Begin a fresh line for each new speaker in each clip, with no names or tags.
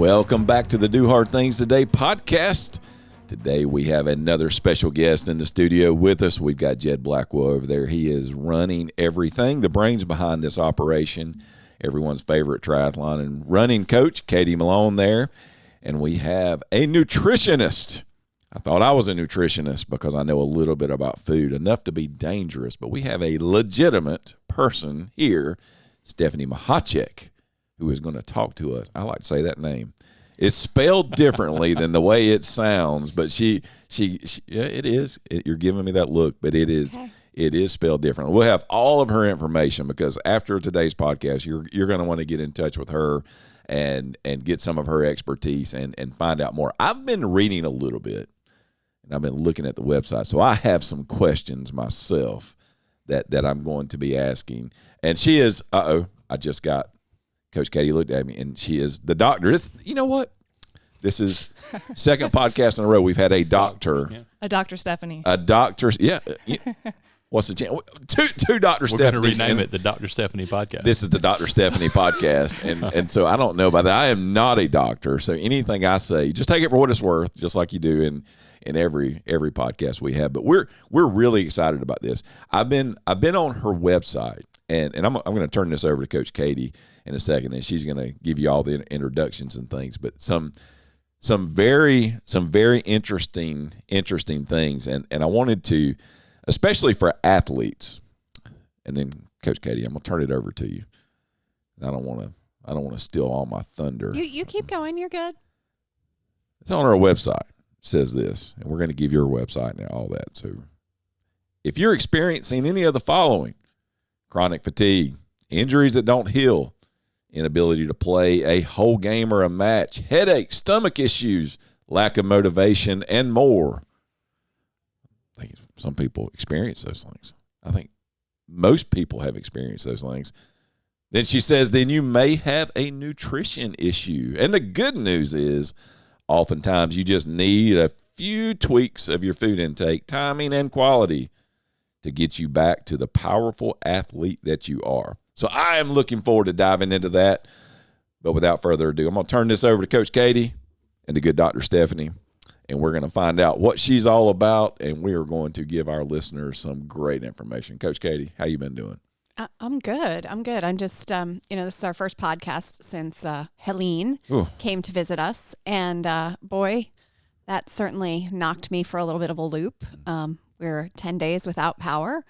Welcome back to the Do Hard Things Today podcast. Today we have another special guest in the studio with us. We've got Jed Blackwell over there. He is running everything, the brains behind this operation, everyone's favorite triathlon and running coach, Katie Malone there. And we have a nutritionist. I thought I was a nutritionist because I know a little bit about food, enough to be dangerous. But we have a legitimate person here, Stephanie Machacek, who is going to talk to us. I like to say that name. It's spelled differently than the way it sounds, but yeah, it is. You're giving me that look, but it is. Okay. It is spelled differently. We'll have all of her information because after today's podcast, you're going to want to get in touch with her and get some of her expertise and find out more. I've been reading a little bit, and I've been looking at the website, so I have some questions myself that I'm going to be asking. And she is. I just got. Coach Katie looked at me, and she is the doctor. You know what? This is second podcast in a row we've had a doctor. Yeah.
A Dr. Stephanie.
A doctor. Yeah. What's the chance? Two Dr. Stephanie.
We're going to rename it the Dr. Stephanie podcast.
This is the Dr. Stephanie podcast. And so I don't know about that. I am not a doctor. So anything I say, just take it for what it's worth, just like you do in every podcast we have. But we're really excited about this. I've been on her website, and I'm going to turn this over to Coach Katie in a second, and she's going to give you all the introductions and things, but some very interesting things, and I wanted to, especially for athletes, and then Coach Katie, I'm going to turn it over to you. I don't want to steal all my thunder.
You keep going. You're good.
It's on our website. It says this, and we're going to give your website and all that. So, if you're experiencing any of the following: chronic fatigue, injuries that don't heal, inability to play a whole game or a match, headaches, stomach issues, lack of motivation, and more. I think some people experience those things. I think most people have experienced those things. Then she says, then you may have a nutrition issue. And the good news is, oftentimes you just need a few tweaks of your food intake, timing, and quality to get you back to the powerful athlete that you are. So I am looking forward to diving into that. But without further ado, I'm going to turn this over to Coach Katie and the good Dr. Stephanie, and we're going to find out what she's all about, and we are going to give our listeners some great information. Coach Katie, how you been doing?
I'm good. I'm just, this is our first podcast since Helene came to visit us, and boy, that certainly knocked me for a little bit of a loop. We're 10 days without power.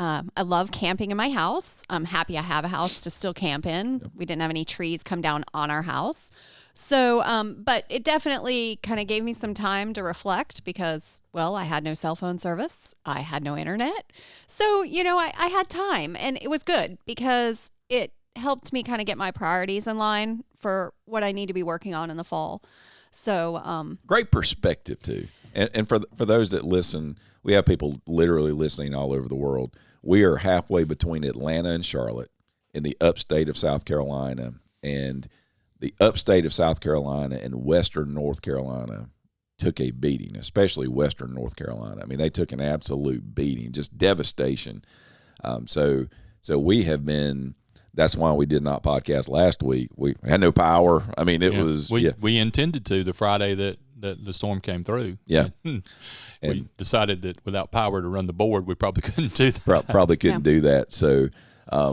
I love camping in my house. I'm happy I have a house to still camp in. Yep. We didn't have any trees come down on our house. So, but it definitely kind of gave me some time to reflect because, well, I had no cell phone service. I had no internet. So, I had time, and it was good because it helped me kind of get my priorities in line for what I need to be working on in the fall. So,
great perspective too. And for those that listen, we have people literally listening all over the world. We are halfway between Atlanta and Charlotte in the upstate of South Carolina, and the upstate of South Carolina and western North Carolina took a beating, especially western North Carolina. I mean, they took an absolute beating, just devastation. So we have been. That's why we did not podcast last week. We had no power. I mean,
we intended to the Friday that the storm came through.
Yeah.
We decided that without power to run the board, we probably couldn't do that.
Probably couldn't do that. So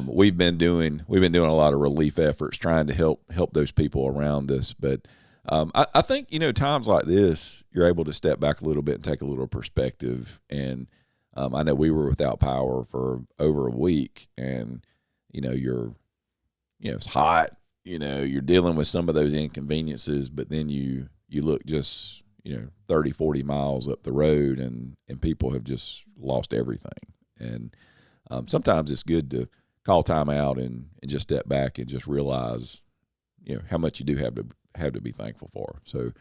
we've been doing a lot of relief efforts trying to help those people around us. But I think, times like this, you're able to step back a little bit and take a little perspective. And I know we were without power for over a week, and it's hot, you're dealing with some of those inconveniences, but then you look just, 30, 40 miles up the road and people have just lost everything. And sometimes it's good to call time out and just step back and just realize, how much you do have to be thankful for. So,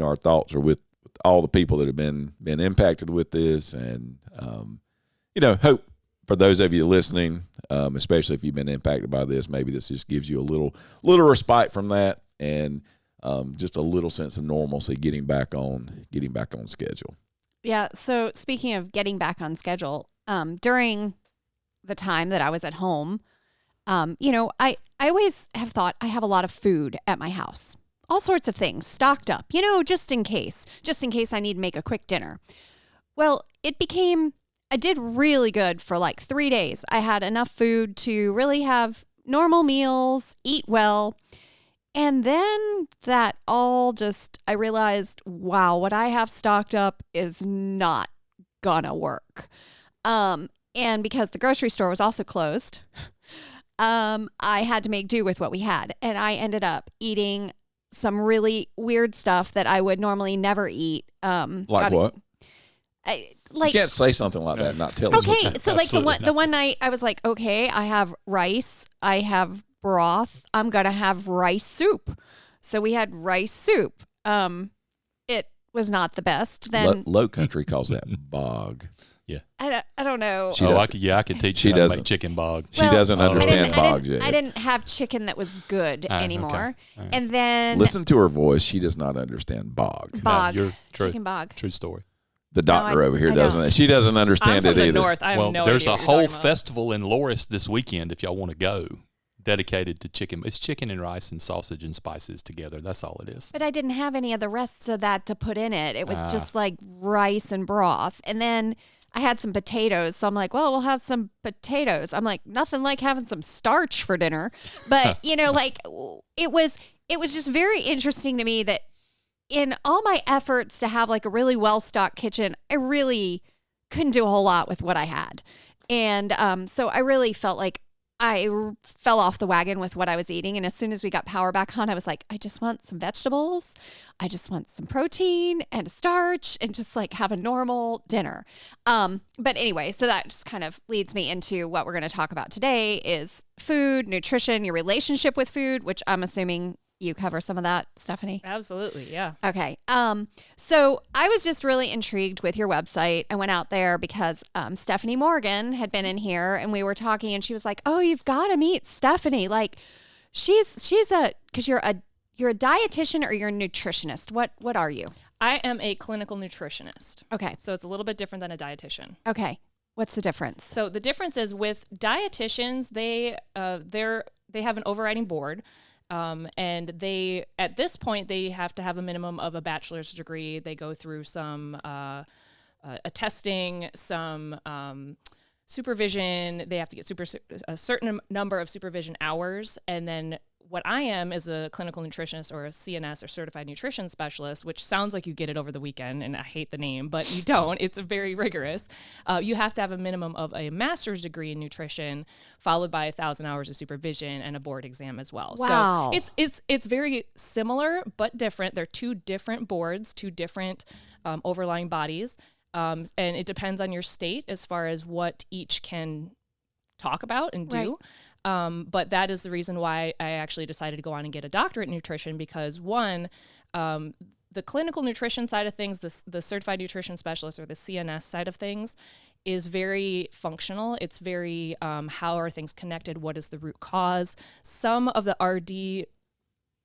our thoughts are with all the people that have been impacted with this, and, hope for those of you listening, especially if you've been impacted by this, maybe this just gives you a little respite from that, and just a little sense of normalcy, getting back on schedule.
Yeah. So speaking of getting back on schedule, during the time that I was at home, I always have thought I have a lot of food at my house. all sorts of things stocked up, just in case I need to make a quick dinner. Well, I did really good for like 3 days. I had enough food to really have normal meals, eat well. And then that all I realized, wow, what I have stocked up is not gonna work. And because the grocery store was also closed, I had to make do with what we had. And I ended up eating some really weird stuff that I would normally never eat.
Like what? You can't say something like that and not tell us.
Okay, so like the one night I was like, okay, I have rice, I have broth, I'm gonna have rice soup. So we had rice soup. It was not the best. Then
Low Country calls that bog.
Yeah.
I don't know.
I could teach you how to make chicken bog.
She doesn't understand bogs yet.
I didn't have chicken that was good anymore. Okay. Right. And then
listen to her voice. She does not understand bog.
Bog.
No,
chicken bog.
True story.
The doctor over here doesn't. She doesn't understand it either.
North. I have no
there's
idea
a whole festival in Loris this weekend if y'all want to go, dedicated to chicken. It's chicken and rice and sausage and spices together. That's all it is.
But I didn't have any of the rest of that to put in it. It was just like rice and broth. And then I had some potatoes. So I'm like, well, we'll have some potatoes. I'm like, nothing like having some starch for dinner. But, like it was just very interesting to me that in all my efforts to have like a really well-stocked kitchen, I really couldn't do a whole lot with what I had. And so I really felt like I fell off the wagon with what I was eating. And as soon as we got power back on, I was like, I just want some vegetables. I just want some protein and a starch and just like have a normal dinner. But anyway, so that just kind of leads me into what we're going to talk about today is food, nutrition, your relationship with food, which I'm assuming you cover some of that, Stephanie?
Absolutely, yeah.
Okay. So I was just really intrigued with your website. I went out there because Stephanie Morgan had been in here and we were talking and she was like, oh, you've got to meet Stephanie. Like because you're a dietitian or you're a nutritionist. What are you?
I am a clinical nutritionist.
Okay.
So it's a little bit different than a dietitian.
Okay. What's the difference?
So the difference is with dietitians, they have an overriding board. And at this point, they have to have a minimum of a bachelor's degree. They go through some testing, some supervision. They have to get a certain number of supervision hours. And then what I am is a clinical nutritionist or a CNS or certified nutrition specialist, which sounds like you get it over the weekend, and I hate the name, but you don't. It's very rigorous. You have to have a minimum of a master's degree in nutrition, followed by 1,000 hours of supervision and a board exam as well.
Wow.
So it's very similar but different. They're two different boards, two different overlying bodies, and it depends on your state as far as what each can talk about and do. Right. But that is the reason why I actually decided to go on and get a doctorate in nutrition because one, the clinical nutrition side of things, the certified nutrition specialist or the CNS side of things is very functional. It's very, how are things connected? What is the root cause? Some of the RD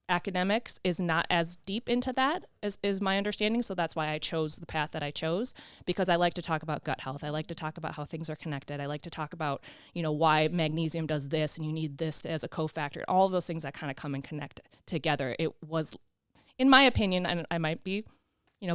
academics is not as deep into that is my understanding. So that's why I chose the path that I chose, because I like to talk about gut health. I like to talk about how things are connected. I like to talk about, why magnesium does this and you need this as a cofactor, all of those things that kind of come and connect together. It was, in my opinion, and I might be,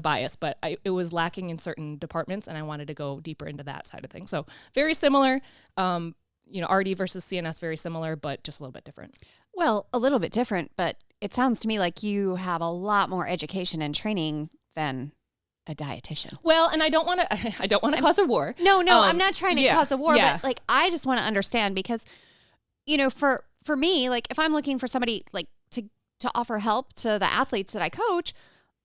biased, but it was lacking in certain departments and I wanted to go deeper into that side of things. So very similar, RD versus CNS, very similar, but just a little bit different.
Well, a little bit different, but it sounds to me like you have a lot more education and training than a dietitian.
Well, and I don't want to cause a war.
No, I'm not trying to cause a war, but like I just want to understand because, for me, like if I'm looking for somebody like to offer help to the athletes that I coach,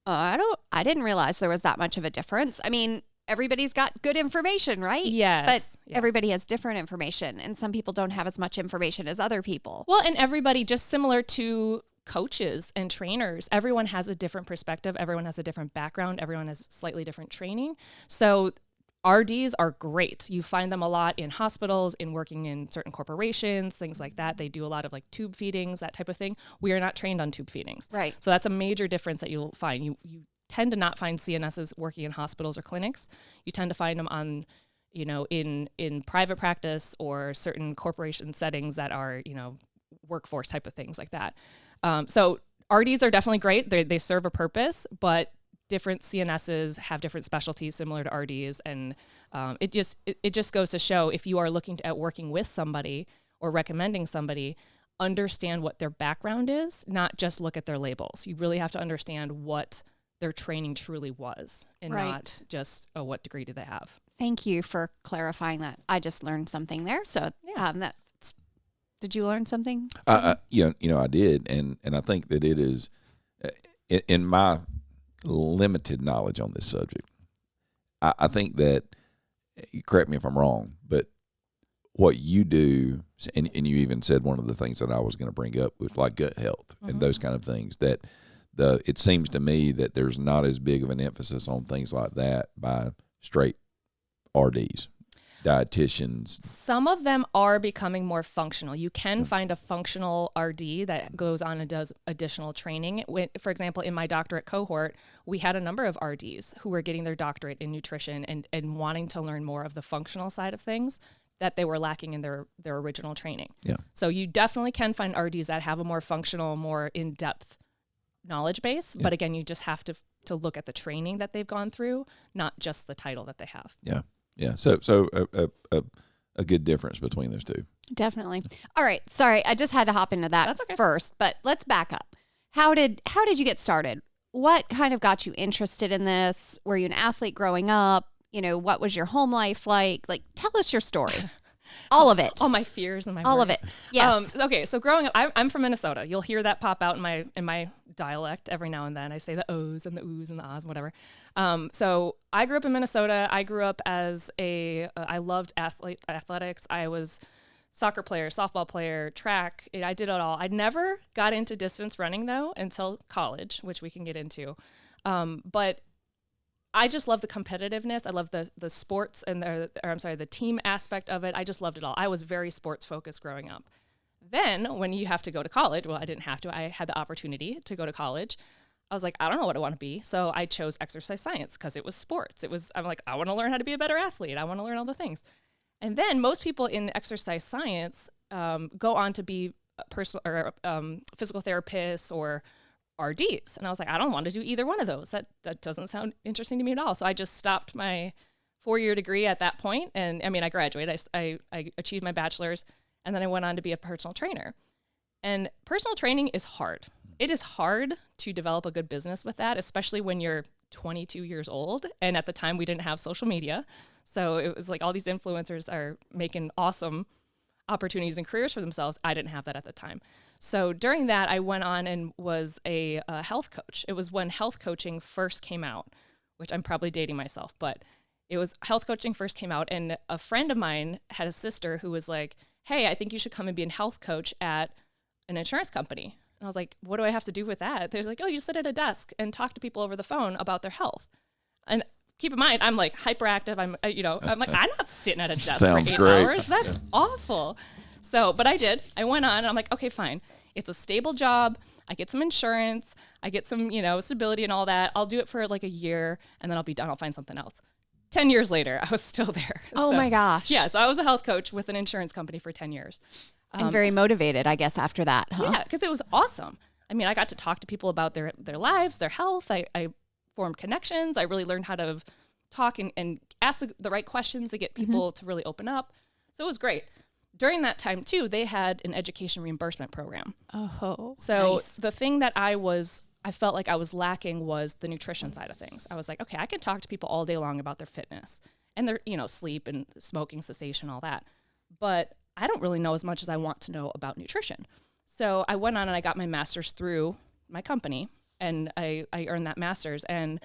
I didn't realize there was that much of a difference. I mean, everybody's got good information, right?
Yes.
But everybody has different information and some people don't have as much information as other people.
Well, and everybody, just similar to coaches and trainers, everyone has a different perspective. Everyone has a different background. Everyone has slightly different training. So RDs are great. You find them a lot in hospitals, in working in certain corporations, things like that. They do a lot of like tube feedings, that type of thing. We are not trained on tube feedings.
Right.
So that's a major difference that you'll find. You tend to not find CNSs working in hospitals or clinics. You tend to find them on, in private practice or certain corporation settings that are, workforce type of things like that. So RDs are definitely great. They serve a purpose, but different CNSs have different specialties similar to RDs. And it just goes to show, if you are looking at working with somebody or recommending somebody, understand what their background is, not just look at their labels. You really have to understand what their training truly was, and not just, what degree do they have.
Thank you for clarifying that. I just learned something there. So did you learn something?
I did. And I think that it is, in my limited knowledge on this subject, I think that, correct me if I'm wrong, but what you do, and you even said one of the things that I was going to bring up with like gut health and those kind of things, that it seems to me that there's not as big of an emphasis on things like that by straight RDs, dietitians.
Some of them are becoming more functional. You can find a functional RD that goes on and does additional training. For example, in my doctorate cohort, we had a number of RDs who were getting their doctorate in nutrition and wanting to learn more of the functional side of things that they were lacking in their original training.
Yeah.
So you definitely can find RDs that have a more functional, more in-depth knowledge base. Yeah. But again, you just have to look at the training that they've gone through, not just the title that they have.
Yeah. Yeah. So a good difference between those two.
Definitely. All right. Sorry, I just had to hop into that first, but let's back up. How did you get started? What kind of got you interested in this? Were you an athlete growing up? What was your home life like? Like, tell us your story. All of it.
All my fears and my
all
worries.
of it. Yes.
Okay. So growing up, I'm from Minnesota. You'll hear that pop out in my dialect every now and then. I say the O's and the oohs and the ahs and whatever. So I grew up in Minnesota. I grew up as I loved athletics. I was soccer player, softball player, track. I did it all. I never got into distance running though until college, which we can get into. But I just love the competitiveness. I love the sports and the team aspect of it. I just loved it all. I was very sports focused growing up. Then when you have to go to college, well, I didn't have to. I had the opportunity to go to college. I was like, I don't know what I want to be. So I chose exercise science because it was sports. I'm like, I want to learn how to be a better athlete. I want to learn all the things. And then most people in exercise science go on to be personal or physical therapists or RDs. And I was like, I don't want to do either one of those. That doesn't sound interesting to me at all. So I just stopped my 4-year degree at that point. And I mean, I graduated, I achieved my bachelor's, and then I went on to be a personal trainer. And personal training is hard. It is hard to develop a good business with that, especially when you're 22 years old. And at the time we didn't have social media. So it was like all these influencers are making awesome opportunities and careers for themselves. I didn't have that at the time. So during that, I went on and was a health coach. It was when health coaching first came out, which I'm probably dating myself, but it was health coaching first came out. And a friend of mine had a sister who was like, hey, I think you should come and be a health coach at an insurance company. And I was like, what do I have to do with that? They're like, oh, you sit at a desk and talk to people over the phone about their health. And keep in mind, I'm like hyperactive. I'm like, I'm not sitting at a desk for 8 hours. That's awful. So, but I did. I went on and I'm like, okay, fine. It's a stable job. I get some insurance. I get some, stability and all that. I'll do it for like a year and then I'll be done. I'll find something else. 10 years later, I was still there.
Oh my gosh.
Yeah. So I was a health coach with an insurance company for 10 years.
And very motivated, I guess, after that, huh?
Yeah, because it was awesome. I mean, I got to talk to people about their lives, their health. I formed connections. I really learned how to talk and ask the right questions to get people to really open up. So it was great. During that time, too, they had an education reimbursement program.
Oh,
so
nice.
The thing that I felt like I was lacking was the nutrition side of things. I was like, okay, I can talk to people all day long about their fitness and their, sleep and smoking cessation, all that. But I don't really know as much as I want to know about nutrition. So I went on and I got my master's through my company and I earned that master's. And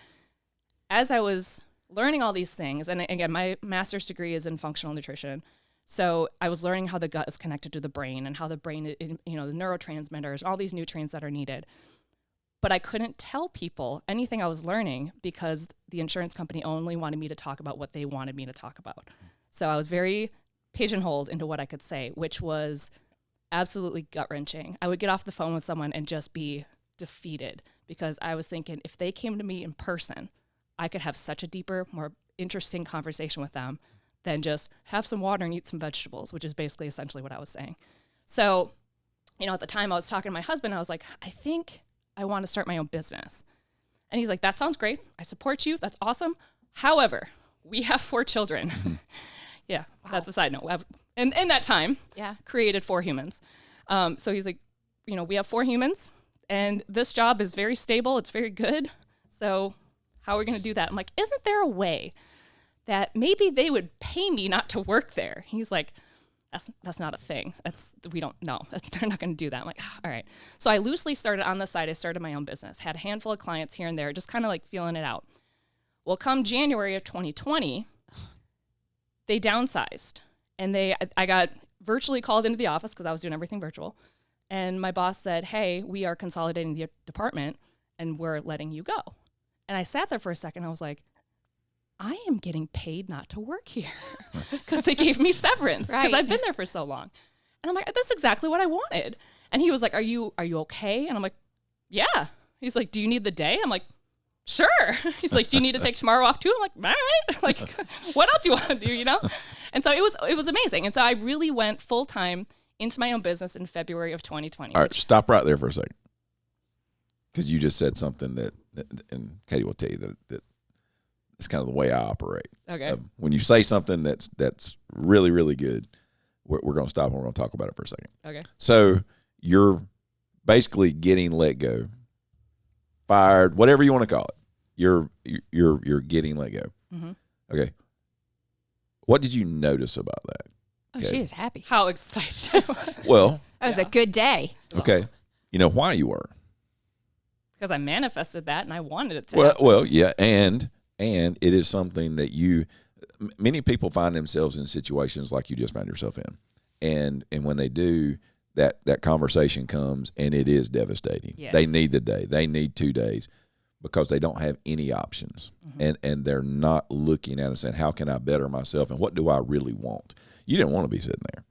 as I was learning all these things, and again, my master's degree is in functional nutrition. So I was learning how the gut is connected to the brain and how the brain, the neurotransmitters, all these nutrients that are needed. But I couldn't tell people anything I was learning because the insurance company only wanted me to talk about what they wanted me to talk about. So I was very pigeonholed into what I could say, which was absolutely gut-wrenching. I would get off the phone with someone and just be defeated because I was thinking if they came to me in person, I could have such a deeper, more interesting conversation with them than just have some water and eat some vegetables, which is basically essentially what I was saying. So, at the time I was talking to my husband, I was like, I think I want to start my own business. And he's like, that sounds great. I support you. That's awesome. However, we have 4 children. Yeah, wow. That's a side note. And in that time, created 4 humans. So he's like, we have 4 humans, and this job is very stable. It's very good. So how are we going to do that? I'm like, isn't there a way that maybe they would pay me not to work there? He's like, that's not a thing. We don't know. They're not going to do that. I'm like, all right. So I loosely started on the side. I started my own business, had a handful of clients here and there, just kind of like feeling it out. Well, come January of 2020, they downsized, and I got virtually called into the office because I was doing everything virtual. And my boss said, hey, we are consolidating the department and we're letting you go. And I sat there for a second. I was like, I am getting paid not to work here because they gave me severance because I've been there for so long. And I'm like, that's exactly what I wanted. And he was like, are you okay? And I'm like, yeah. He's like, do you need the day? I'm like, sure. He's like, do you need to take tomorrow off too? I'm like, all right. Like, what else do you want to do, And so it was amazing. And so I really went full time into my own business in February of 2020.
All right, stop right there for a second. Because you just said something that and Katie will tell you that it's kind of the way I operate.
Okay.
When you say something that's really, really good, we're going to stop and we're going to talk about it for a second.
Okay.
So you're basically getting let go, fired, whatever you want to call it. You're getting let go. Mm-hmm. Okay. What did you notice about that?
Oh, she was happy.
How excited.
Well,
that was a good day.
Okay.
Awesome.
You know why you were?
Because I manifested that and I wanted it to happen.
Well, yeah, and it is something that many people find themselves in situations like you just found yourself in. And when they do, that conversation comes and it is devastating.
Yes.
They need the day. They need 2 days because they don't have any options. Mm-hmm. And they're not looking at it and saying, how can I better myself and what do I really want? You didn't want to be sitting there.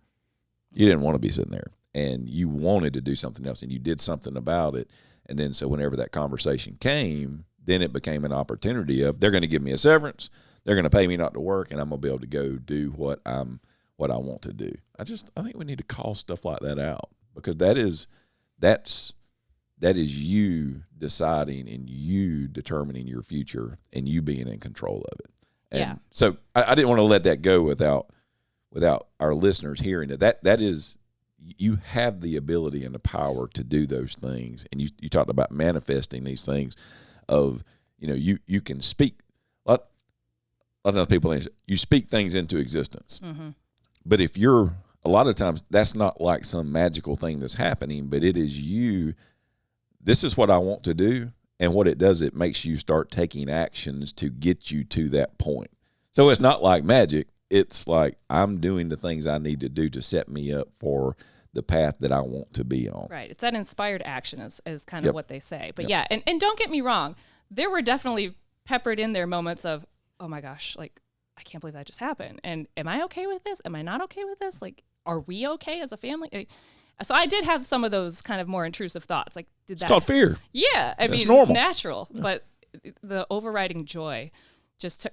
You didn't want to be sitting there. And you wanted to do something else and you did something about it. And then so whenever that conversation came, then it became an opportunity of they're going to give me a severance, they're going to pay me not to work, and I'm going to be able to go do what I want to do. I think we need to call stuff like that out because that is you deciding and you determining your future and you being in control of it. And so I didn't want to let that go without our listeners hearing it. That is, you have the ability and the power to do those things. And you talked about manifesting these things of, you can speak. A lot of people, you speak things into existence. Mm-hmm. But if a lot of times that's not like some magical thing that's happening, but it is you, this is what I want to do. And what it does, it makes you start taking actions to get you to that point. So it's not like magic. It's like I'm doing the things I need to do to set me up for the path that I want to be on.
Right. It's that inspired action is kind of what they say. But and don't get me wrong. There were definitely peppered in there moments of, oh my gosh, like, I can't believe that just happened. And am I okay with this? Am I not okay with this? Like, are we okay as a family? So I did have some of those kind of more intrusive thoughts. Like,
It's called fear.
Yeah. I mean,
normal.
It's natural. Yeah. But the overriding joy,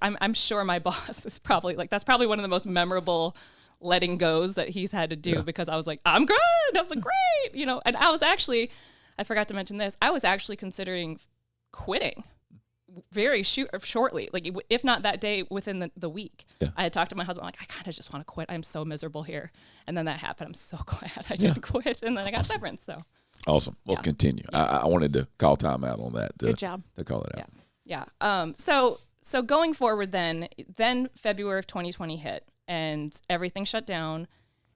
I'm sure my boss is probably like, that's probably one of the most memorable letting goes that he's had to do because I was like, I'm good. I'm like, great. And I forgot to mention this. I was actually considering quitting very shortly, like if not that day, within the week. Yeah. I had talked to my husband, like, I kind of just want to quit. I'm so miserable here. And then that happened. I'm so glad I didn't quit. And then I got severance. So
awesome. Well, continue. Yeah. I wanted to call time out on that.
Good job.
To call it out.
Yeah. So going forward then February of 2020 hit and everything shut down.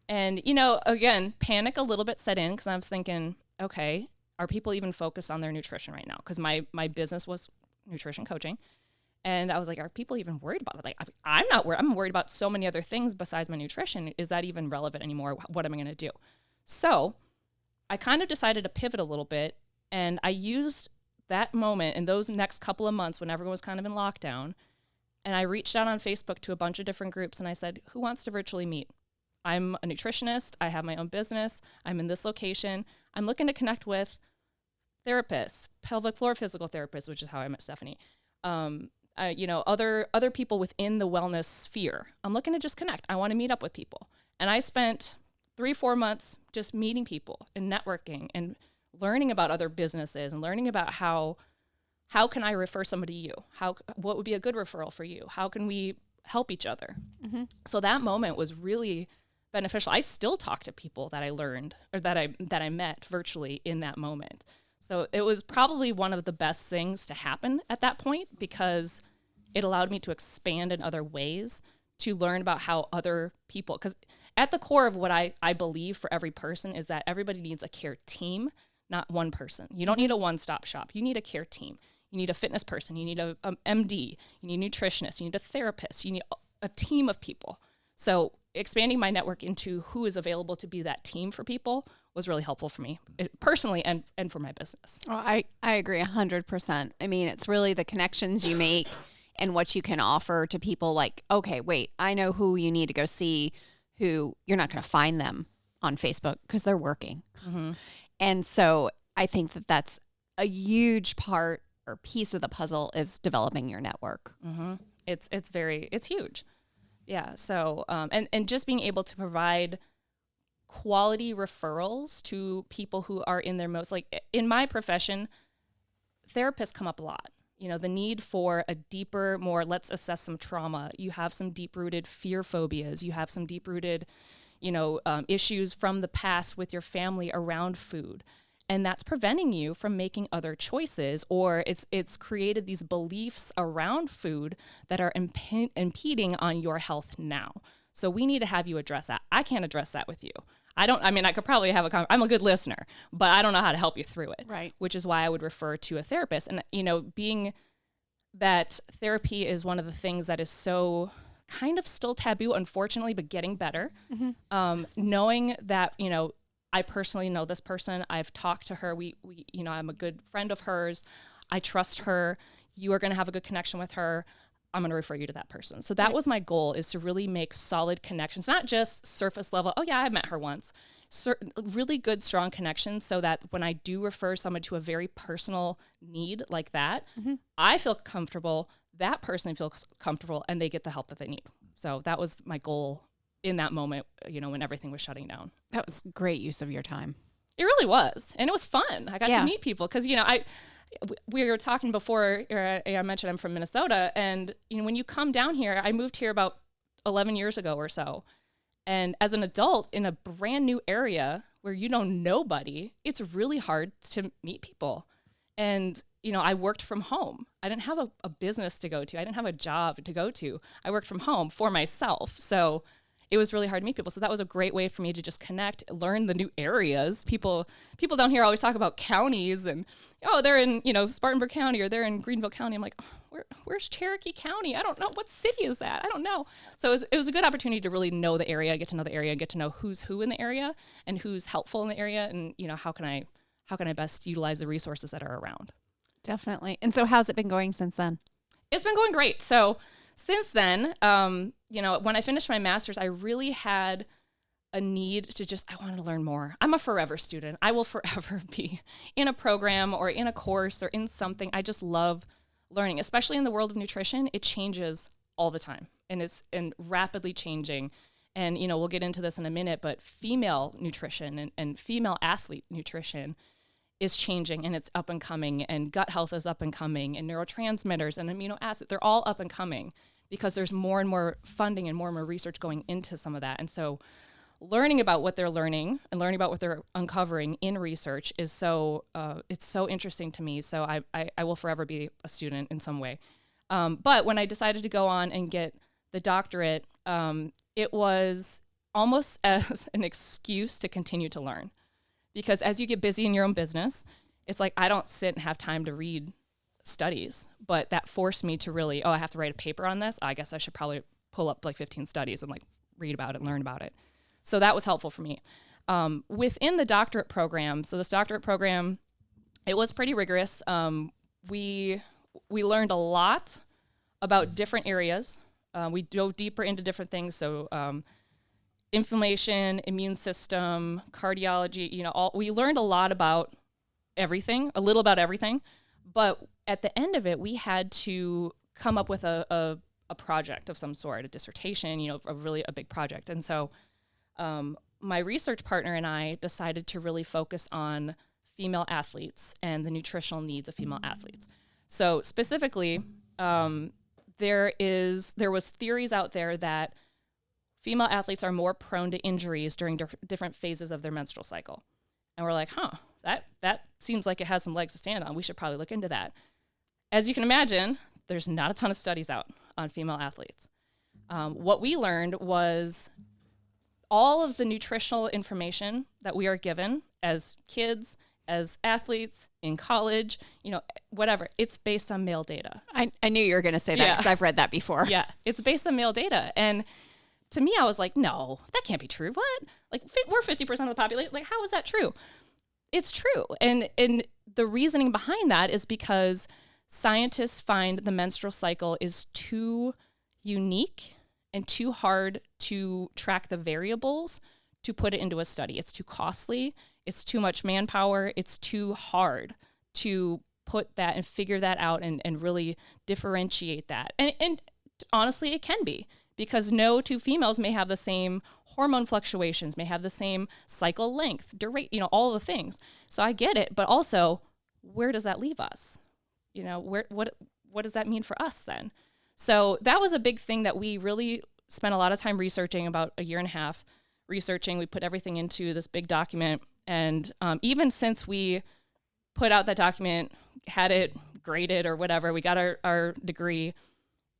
And, again, panic a little bit set in because I was thinking, okay, are people even focused on their nutrition right now? Because my business was nutrition coaching. And I was like, are people even worried about it? Like, I'm not worried. I'm worried about so many other things besides my nutrition. Is that even relevant anymore? What am I going to do? So I kind of decided to pivot a little bit. And I used that moment in those next couple of months when everyone was kind of in lockdown. And I reached out on Facebook to a bunch of different groups. And I said, who wants to virtually meet? I'm a nutritionist. I have my own business. I'm in this location. I'm looking to connect with therapists, pelvic floor physical therapists, which is how I met Stephanie. Other people within the wellness sphere. I'm looking to just connect. I want to meet up with people. And I spent 3-4 months just meeting people and networking and learning about other businesses and learning about how can I refer somebody to you? What would be a good referral for you? How can we help each other? Mm-hmm. So that moment was really beneficial. I still talk to people that I learned or that I met virtually in that moment. So it was probably one of the best things to happen at that point, because it allowed me to expand in other ways, to learn about how other people, because at the core of what I believe for every person is that everybody needs a care team, not one person. You don't need a one-stop shop. You need a care team. You need a fitness person. You need a MD. You need a nutritionist. You need a therapist. You need a team of people. So expanding my network into who is available to be that team for people was really helpful for me personally and for my business.
Oh, I agree 100%. I mean, it's really the connections you make and what you can offer to people. Like, okay, wait, I know who you need to go see, who you're not going to find them on Facebook because they're working. Mm-hmm. And so I think that that's a huge part or piece of the puzzle, is developing your network.
Mm-hmm. It's huge. Yeah. So, and just being able to provide quality referrals to people who are in their most, like in my profession, therapists come up a lot. You know, the need for a deeper, more, let's assess some trauma. You have some deep-rooted fear phobias. You have some deep-rooted, issues from the past with your family around food. And that's preventing you from making other choices, or it's created these beliefs around food that are impeding on your health now. So we need to have you address that. I can't address that with you. I could probably have I'm a good listener, but I don't know how to help you through it.
Right.
Which is why I would refer to a therapist. And, being that therapy is one of the things that is so kind of still taboo, unfortunately, but getting better. Mm-hmm. Knowing that, I personally know this person. I've talked to her. We I'm a good friend of hers. I trust her. You are going to have a good connection with her. I'm going to refer you to that person. So that was my goal, is to really make solid connections, not just surface level. Oh yeah, I met her once. Really good, strong connections, so that when I do refer someone to a very personal need like that, mm-hmm. I feel comfortable, that person feels comfortable, and they get the help that they need. So that was my goal in that moment, when everything was shutting down.
That was great use of your time.
It really was. And it was fun. I got to meet people because, we were talking before, I mentioned I'm from Minnesota, and when you come down here, I moved here about 11 years ago or so. And as an adult in a brand new area where you know nobody, it's really hard to meet people. And, I worked from home. I didn't have a business to go to. I didn't have a job to go to. I worked from home for myself. So it was really hard to meet people. So that was a great way for me to just connect, learn the new areas. People down here always talk about counties and, they're in, Spartanburg County or they're in Greenville County. I'm like, where's Cherokee County? I don't know. What city is that? I don't know. So it was a good opportunity to really know the area, get to know the area, get to know who's who in the area and who's helpful in the area. And, how can I best utilize the resources that are around?
Definitely. And so how's it been going since then?
It's been going great. So since then, when I finished my master's, I really had a need to I wanted to learn more. I'm a forever student. I will forever be in a program or in a course or in something. I just love learning, especially in the world of nutrition. It changes all the time and it's rapidly changing. And, we'll get into this in a minute, but female nutrition and female athlete nutrition is changing, and it's up and coming, and gut health is up and coming, and neurotransmitters and amino acids, they're all up and coming because there's more and more funding and more research going into some of that. And so learning about what they're learning and learning about what they're uncovering in research is it's so interesting to me. So I will forever be a student in some way. But when I decided to go on and get the doctorate, it was almost as an excuse to continue to learn. Because as you get busy in your own business, it's like I don't sit and have time to read studies, but that forced me to really, I have to write a paper on this. I guess I should probably pull up like 15 studies and like read about it and learn about it. So that was helpful for me. Within the doctorate program, so this doctorate program, it was pretty rigorous. We learned a lot about different areas. We dove deeper into different things. So inflammation, immune system, cardiology, we learned a lot about everything, a little about everything. But at the end of it, we had to come up with a project of some sort, a dissertation, a big project. And so my research partner and I decided to really focus on female athletes and the nutritional needs of female athletes. So specifically, there was theories out there that female athletes are more prone to injuries during different phases of their menstrual cycle. And we're like, that seems like it has some legs to stand on. We should probably look into that. As you can imagine, there's not a ton of studies out on female athletes. What we learned was all of the nutritional information that we are given as kids, as athletes, in college, whatever, it's based on male data.
I knew you were going to say that because I've read that before.
Yeah, it's based on male data. And to me, I was like, no, that can't be true. What? Like, we're 50% of the population. Like, how is that true? It's true. And the reasoning behind that is because scientists find the menstrual cycle is too unique and too hard to track the variables to put it into a study. It's too costly. It's too much manpower. It's too hard to put that and figure that out and really differentiate that. And honestly, it can be, because no two females may have the same hormone fluctuations, may have the same cycle length, duration, all the things. So I get it, but also, where does that leave us? What does that mean for us then? So that was a big thing that we really spent a lot of time researching, about a year and a half researching. We put everything into this big document. And even since we put out that document, had it graded or whatever, we got our degree,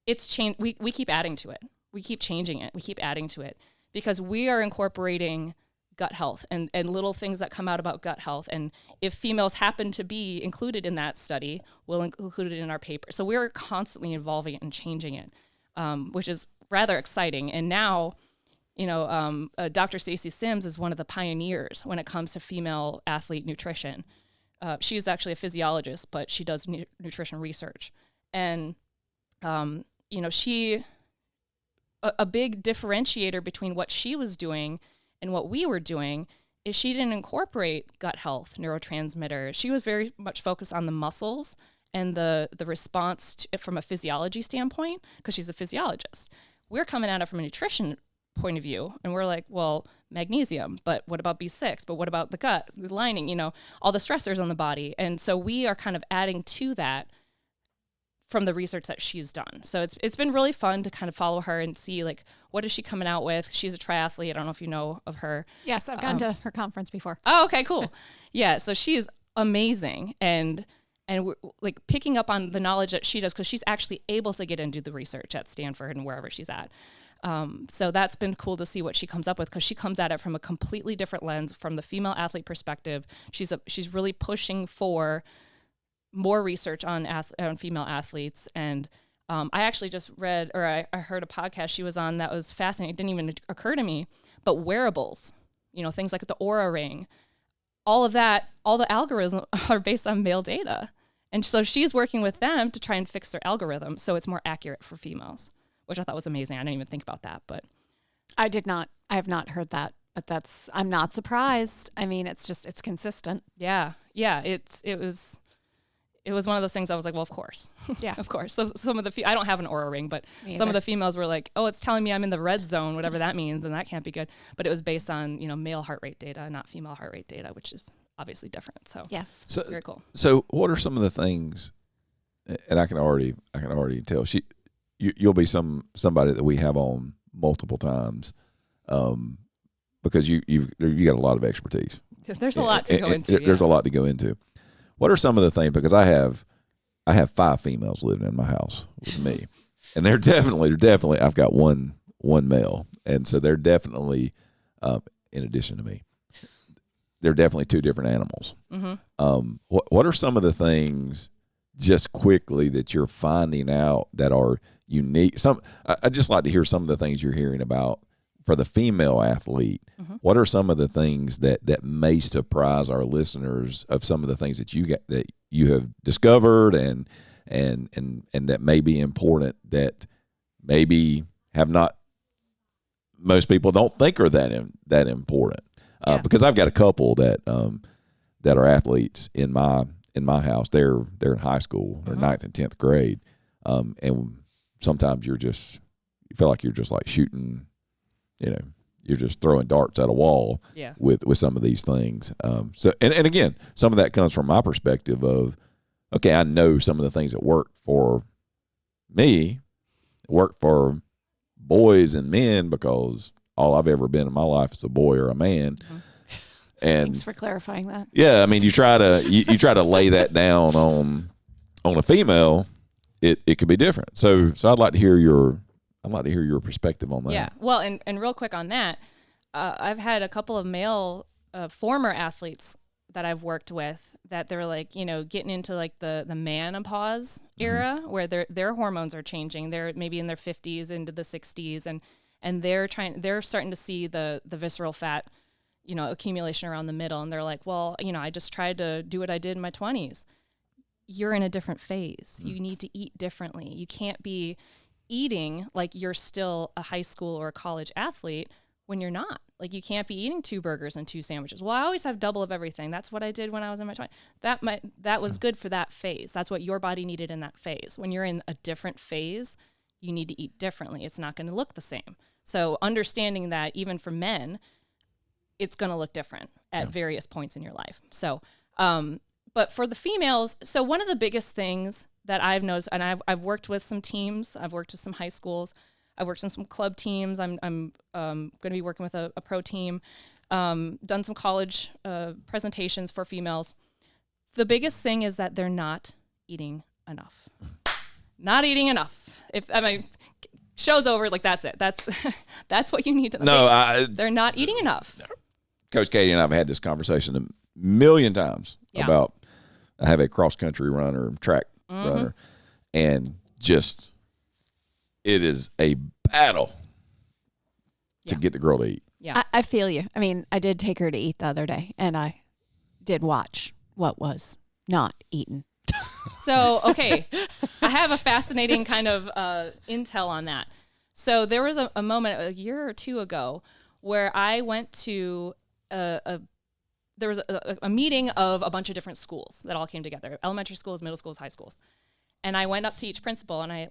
it's changed. We keep adding to it. We keep changing it. We keep adding to it because we are incorporating gut health and little things that come out about gut health. And if females happen to be included in that study, we'll include it in our paper. So we're constantly evolving it and changing it, which is rather exciting. And now, Dr. Stacy Sims is one of the pioneers when it comes to female athlete nutrition. She is actually a physiologist, but she does nutrition research. And, a big differentiator between what she was doing and what we were doing is she didn't incorporate gut health, neurotransmitters. She was very much focused on the muscles and the response from a physiology standpoint, because she's a physiologist. We're coming at it from a nutrition point of view, and we're like, well, magnesium, but what about B6? But what about the gut, the lining, all the stressors on the body? And so we are kind of adding to that from the research that she's done. So it's been really fun to kind of follow her and see, like, what is she coming out with? She's a triathlete. I don't know if you know of her.
Yes, I've gone to her conference before.
Oh, okay, cool. Yeah, so she is amazing, and we're like picking up on the knowledge that she does, because she's actually able to get into the research at Stanford and wherever she's at. So that's been cool to see what she comes up with, because she comes at it from a completely different lens, from the female athlete perspective. She's really pushing for more research on female athletes. And I actually just read, or I heard a podcast she was on that was fascinating. It didn't even occur to me, but wearables, things like the Oura Ring, all of that, all the algorithms are based on male data. And so she's working with them to try and fix their algorithm so it's more accurate for females, which I thought was amazing. I didn't even think about that, but
I have not heard that, but I'm not surprised. I mean, it's consistent.
Yeah. It was one of those things I was like, well, of course.
Yeah.
Of course. So some of I don't have an Oura Ring, but some of the females were like, oh, it's telling me I'm in the red zone, whatever that means, and that can't be good. But it was based on, male heart rate data, not female heart rate data, which is obviously different. So
yes.
Very cool.
So what are some of the things, and I can already tell you'll be somebody that we have on multiple times, because you got a lot of expertise.
There's a lot to go into.
There's a lot to go into. What are some of the things? Because I have 5 females living in my house with me, and they're definitely. I've got one male, and so they're definitely, in addition to me, they're definitely 2 different animals. Mm-hmm. What are some of the things, just quickly, that you're finding out that are unique? I'd just like to hear some of the things you're hearing about for the female athlete. Mm-hmm. What are some of the things that may surprise our listeners of some of the things that you have discovered and that may be important, that maybe have not, most people don't think are that important? Because I've got a couple that are athletes in my house. They're in high school, they're 9th and 10th grade, and sometimes you feel like you're just like shooting you're just throwing darts at a wall with some of these things. So and again, some of that comes from my perspective of, okay, I know some of the things that work for me, work for boys and men, because all I've ever been in my life is a boy or a man.
Mm-hmm.
And
thanks for clarifying that.
Yeah, I mean, you try to lay that down on a female, it could be different. So I'd like to hear your perspective on that.
Yeah. Well, and real quick on that, I've had a couple of male former athletes that I've worked with that they're like, getting into like the menopause era where their hormones are changing. They're maybe in their 50s into the 60s, and they're starting to see the visceral fat, accumulation around the middle. And they're like, well, I just tried to do what I did in my 20s. You're in a different phase. You need to eat differently. You can't be eating like you're still a high school or a college athlete when you're not. Like, you can't be eating 2 burgers and 2 sandwiches. Well, I always have double of everything. That's what I did when I was in my 20s. That was good for that phase. That's what your body needed in that phase. When you're in a different phase, you need to eat differently. It's not going to look the same. So understanding that even for men, it's going to look different at various points in your life. So, but for the females, so one of the biggest things that I've noticed, and I've worked with some teams, I've worked with some high schools, I've worked in some club teams, I'm going to be working with a pro team, done some college presentations for females. The biggest thing is that they're not eating enough. Not eating enough. Show's over, like that's it. That's what you need to know.
No,
they're not eating enough.
Coach Katie and I have had this conversation a million times about, I have a cross-country runner, track runner, and just, it is a battle to get the girl to eat.
Yeah, I feel you. I mean, I did take her to eat the other day, and I did watch what was not eaten.
So, okay, I have a fascinating kind of intel on that. So there was a moment a year or 2 ago where I went to there was a meeting of a bunch of different schools that all came together, elementary schools, middle schools, high schools. And I went up to each principal, and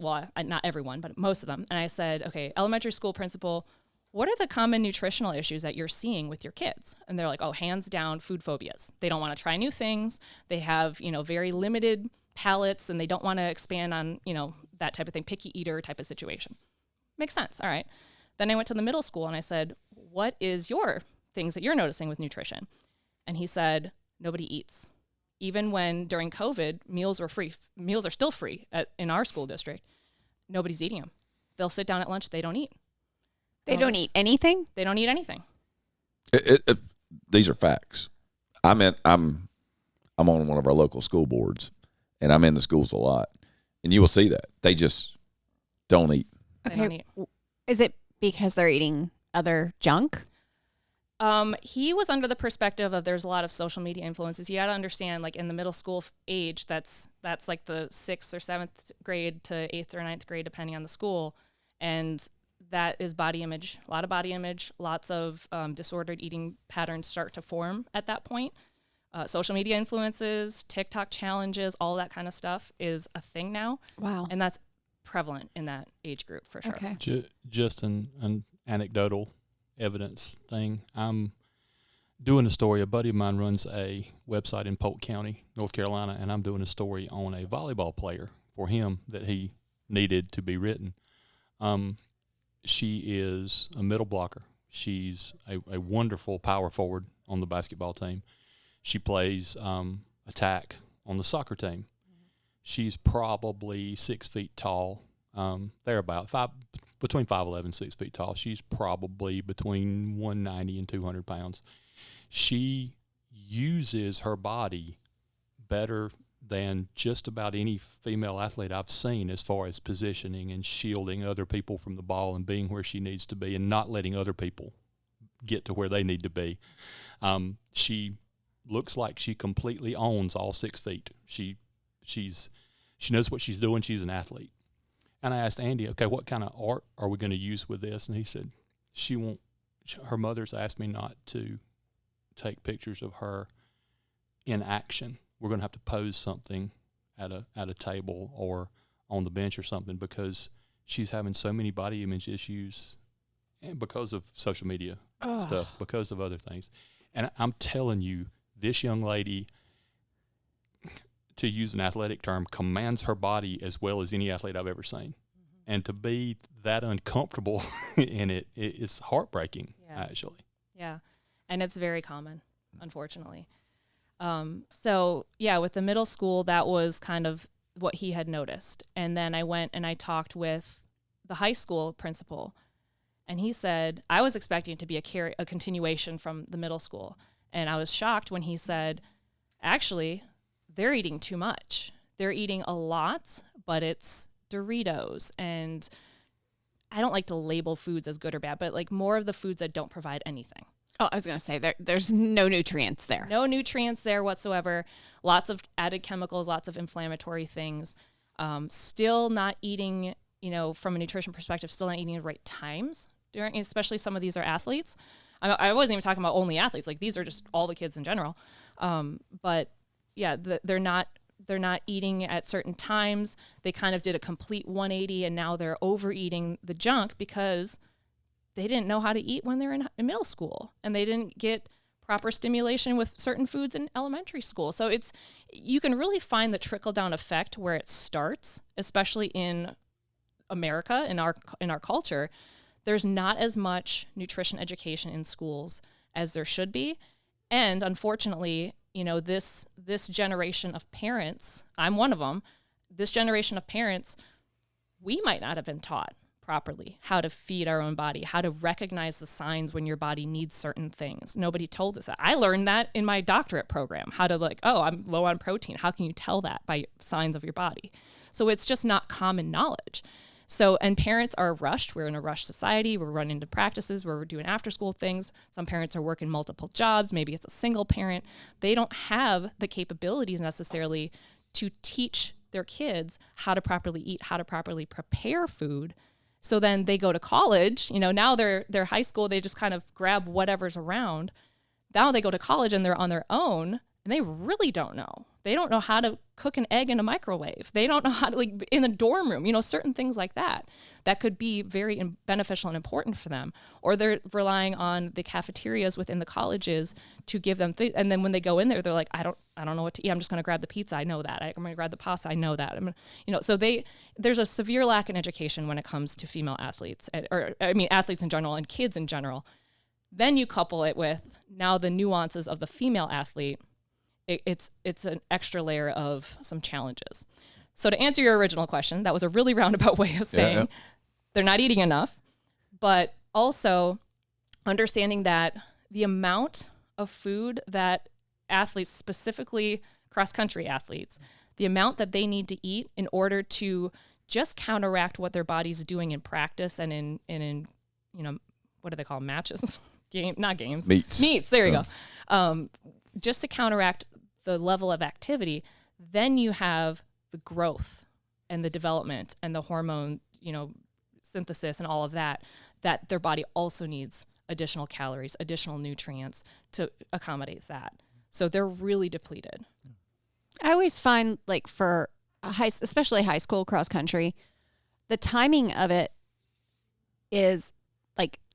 not everyone, but most of them. And I said, okay, elementary school principal, what are the common nutritional issues that you're seeing with your kids? And they're like, oh, hands down, food phobias. They don't want to try new things. They have, very limited palates, and they don't want to expand on, that type of thing, picky eater type of situation. Makes sense. All right. Then I went to the middle school, and I said, what is your things that you're noticing with nutrition? And he said, nobody eats. Even when during COVID, meals were free. Meals are still free in our school district. Nobody's eating them. They'll sit down at lunch. They don't eat.
They don't eat anything?
They don't eat anything.
These are facts. I'm on one of our local school boards, and I'm in the schools a lot, and you will see that. They just don't eat.
They don't eat.
Is it because they're eating other junk?
He was under the perspective of there's a lot of social media influences. You got to understand, like in the middle school age, that's like the 6th or 7th grade to 8th or 9th grade, depending on the school. And that is body image, a lot of body image, lots of disordered eating patterns start to form at that point. Social media influences, TikTok challenges, all that kind of stuff is a thing now.
Wow.
And that's prevalent in that age group for sure.
Okay.
Just an anecdotal evidence thing. I'm doing a story. A buddy of mine runs a website in Polk County, North Carolina, and I'm doing a story on a volleyball player for him that he needed to be written. She is a middle blocker. She's a wonderful power forward on the basketball team. She plays attack on the soccer team. She's probably 6 feet tall. They're about between 5'11" and 6 feet tall. She's probably between 190 and 200 pounds. She uses her body better than just about any female athlete I've seen as far as positioning and shielding other people from the ball and being where she needs to be and not letting other people get to where they need to be. She looks like she completely owns all 6 feet. She knows what she's doing. She's an athlete. And I asked Andy, okay, what kind of art are we going to use with this? And he said, her mother's asked me not to take pictures of her in action. We're going to have to pose something at a table or on the bench or something because she's having so many body image issues and because of social media stuff because of other things. And I'm telling you, this young lady, to use an athletic term, commands her body as well as any athlete I've ever seen. And to be that uncomfortable in it's heartbreaking, actually.
Yeah. And it's very common, unfortunately. So, yeah, with the middle school, that was kind of what he had noticed. And then I went and I talked with the high school principal. And he said, I was expecting it to be a continuation from the middle school. And I was shocked when he said, actually, they're eating too much. They're eating a lot, but it's Doritos. And I don't like to label foods as good or bad, but like more of the foods that don't provide anything.
Oh, I was going to say there's no nutrients there.
No nutrients there whatsoever. Lots of added chemicals, lots of inflammatory things. Still not eating, from a nutrition perspective, still not eating at the right times. Especially some of these are athletes. I wasn't even talking about only athletes. Like these are just all the kids in general. But yeah, they're not eating at certain times. They kind of did a complete 180 and now they're overeating the junk because they didn't know how to eat when they're in middle school and they didn't get proper stimulation with certain foods in elementary school. So you can really find the trickle down effect where it starts, especially in America, in our culture. There's not as much nutrition education in schools as there should be. And unfortunately, this generation of parents, I'm one of them, this generation of parents, we might not have been taught properly how to feed our own body, how to recognize the signs when your body needs certain things. Nobody told us that. I learned that in my doctorate program, how to I'm low on protein. How can you tell that by signs of your body? So it's just not common knowledge. So, and parents are rushed. We're in a rushed society. We're running to practices where we're doing after school things. Some parents are working multiple jobs. Maybe it's a single parent. They don't have the capabilities necessarily to teach their kids how to properly eat, how to properly prepare food. So then they go to college, now they're high school. They just kind of grab whatever's around. Now they go to college and they're on their own and they really don't know. They don't know how to cook an egg in a microwave. They don't know how to, in the dorm room, certain things like that could be very beneficial and important for them. Or they're relying on the cafeterias within the colleges to give them things. And then when they go in there, they're like, I don't know what to eat. I'm just going to grab the pizza. I know that. I'm going to grab the pasta. I know that. So there's a severe lack in education when it comes to female athletes, athletes in general and kids in general. Then you couple it with now the nuances of the female athlete. It's an extra layer of some challenges. So to answer your original question, that was a really roundabout way of saying they're not eating enough, but also understanding that the amount of food that athletes, specifically cross-country athletes, the amount that they need to eat in order to just counteract what their body's doing in practice and in what do they call them? Matches? Not games. Meets. There you go. Just to counteract the level of activity, then you have the growth and the development and the hormone, synthesis and all of that their body also needs additional calories, additional nutrients to accommodate that. So they're really depleted.
I always find for especially high school cross country, the timing of it is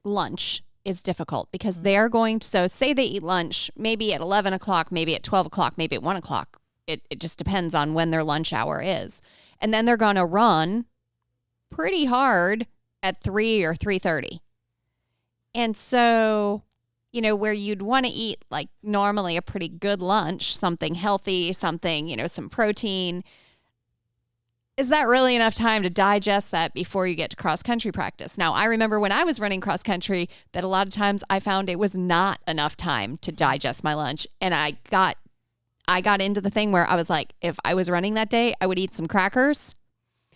lunch is difficult because they're going to, so say they eat lunch maybe at 11 o'clock, maybe at 12 o'clock, maybe at 1 o'clock. It just depends on when their lunch hour is. And then they're going to run pretty hard at 3 or 3:30. And so, where you'd want to eat normally a pretty good lunch, something healthy, something, some protein. Is that really enough time to digest that before you get to cross-country practice? Now, I remember when I was running cross-country that a lot of times I found it was not enough time to digest my lunch. And I got into the thing where I was like, if I was running that day, I would eat some crackers,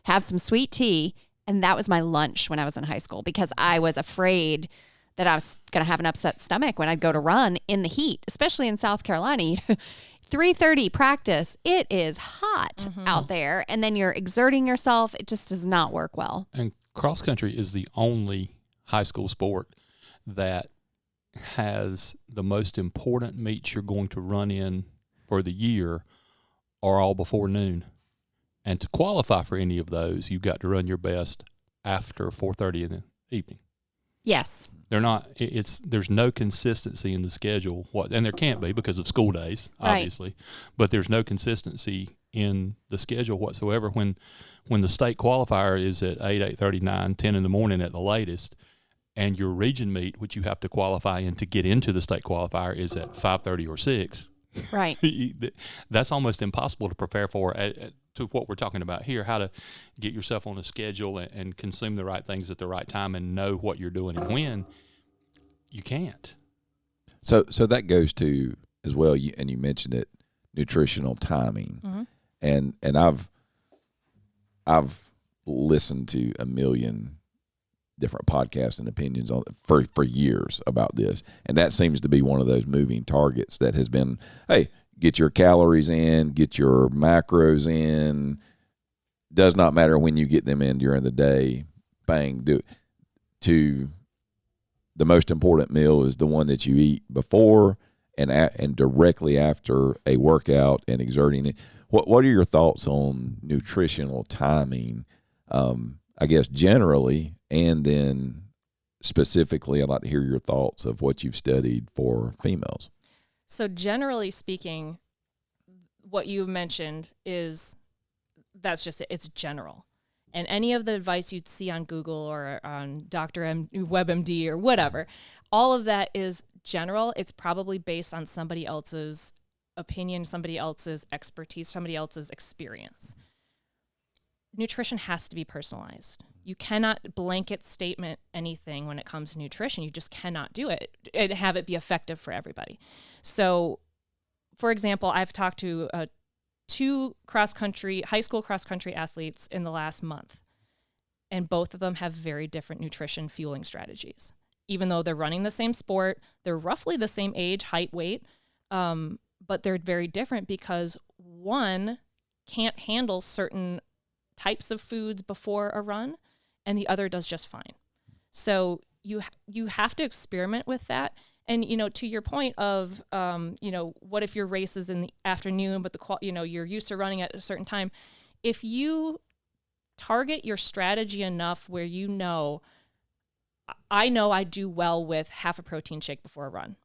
have some sweet tea, and that was my lunch when I was in high school because I was afraid that I was going to have an upset stomach when I'd go to run in the heat, especially in South Carolina. 3:30 practice, it is hot out there, and then you're exerting yourself. It just does not work well.
And cross country is the only high school sport that has the most important meets you're going to run in for the year are all before noon. And to qualify for any of those, you've got to run your best after 4:30 in the evening.
Yes.
They're not. There's no consistency in the schedule. And there can't be because of school days, obviously. Right. But there's no consistency in the schedule whatsoever. When the state qualifier is at 8:30, 9, 10 in the morning at the latest, and your region meet, which you have to qualify in to get into the state qualifier, is at 5:30 or 6.
Right.
That's almost impossible to prepare for to what we're talking about here, how to get yourself on a schedule and consume the right things at the right time and know what you're doing and when. You can't.
So that goes to as well, and you mentioned it, nutritional timing. Mm-hmm. And I've listened to a million different podcasts and opinions on for years about this, and that seems to be one of those moving targets that has been, hey, get your calories in, get your macros in. Does not matter when you get them in during the day. Bang, do it. To the most important meal is the one that you eat before and directly after a workout and exerting it. What are your thoughts on nutritional timing? I guess generally, and then specifically, I'd like to hear your thoughts of what you've studied for females.
So generally speaking, what you mentioned that's just it. It's general. And any of the advice you'd see on Google or on WebMD or whatever, all of that is general. It's probably based on somebody else's opinion, somebody else's expertise, somebody else's experience. Nutrition has to be personalized. You cannot blanket statement anything when it comes to nutrition. You just cannot do it and have it be effective for everybody. So, for example, I've talked to 2 high school cross-country athletes in the last month, and both of them have very different nutrition fueling strategies. Even though they're running the same sport, they're roughly the same age, height, weight, but they're very different because one can't handle certain types of foods before a run, and the other does just fine. So you have to experiment with that. And, to your point of, what if your race is in the afternoon, but you're used to running at a certain time. If you target your strategy enough where I know I do well with half a protein shake before a run.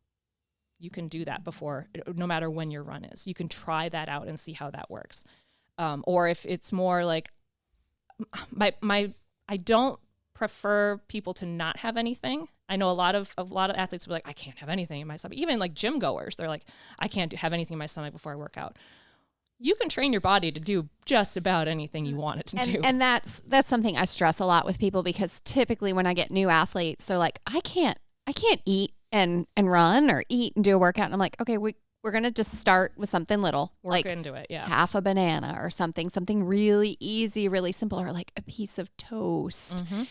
You can do that before, no matter when your run is. You can try that out and see how that works. Or if it's more like, I don't prefer people to not have anything. I know a lot of athletes will be like, I can't have anything in my stomach. Even like gym goers, they're like, I can't have anything in my stomach before I work out. You can train your body to do just about anything you want it to do.
And that's something I stress a lot with people, because typically when I get new athletes, they're like, I can't eat and run or eat and do a workout. And I'm like, okay, we're going to just start with something little.
Work
like
into it, yeah.
Half a banana or something really easy, really simple, or like a piece of toast. Mm-hmm.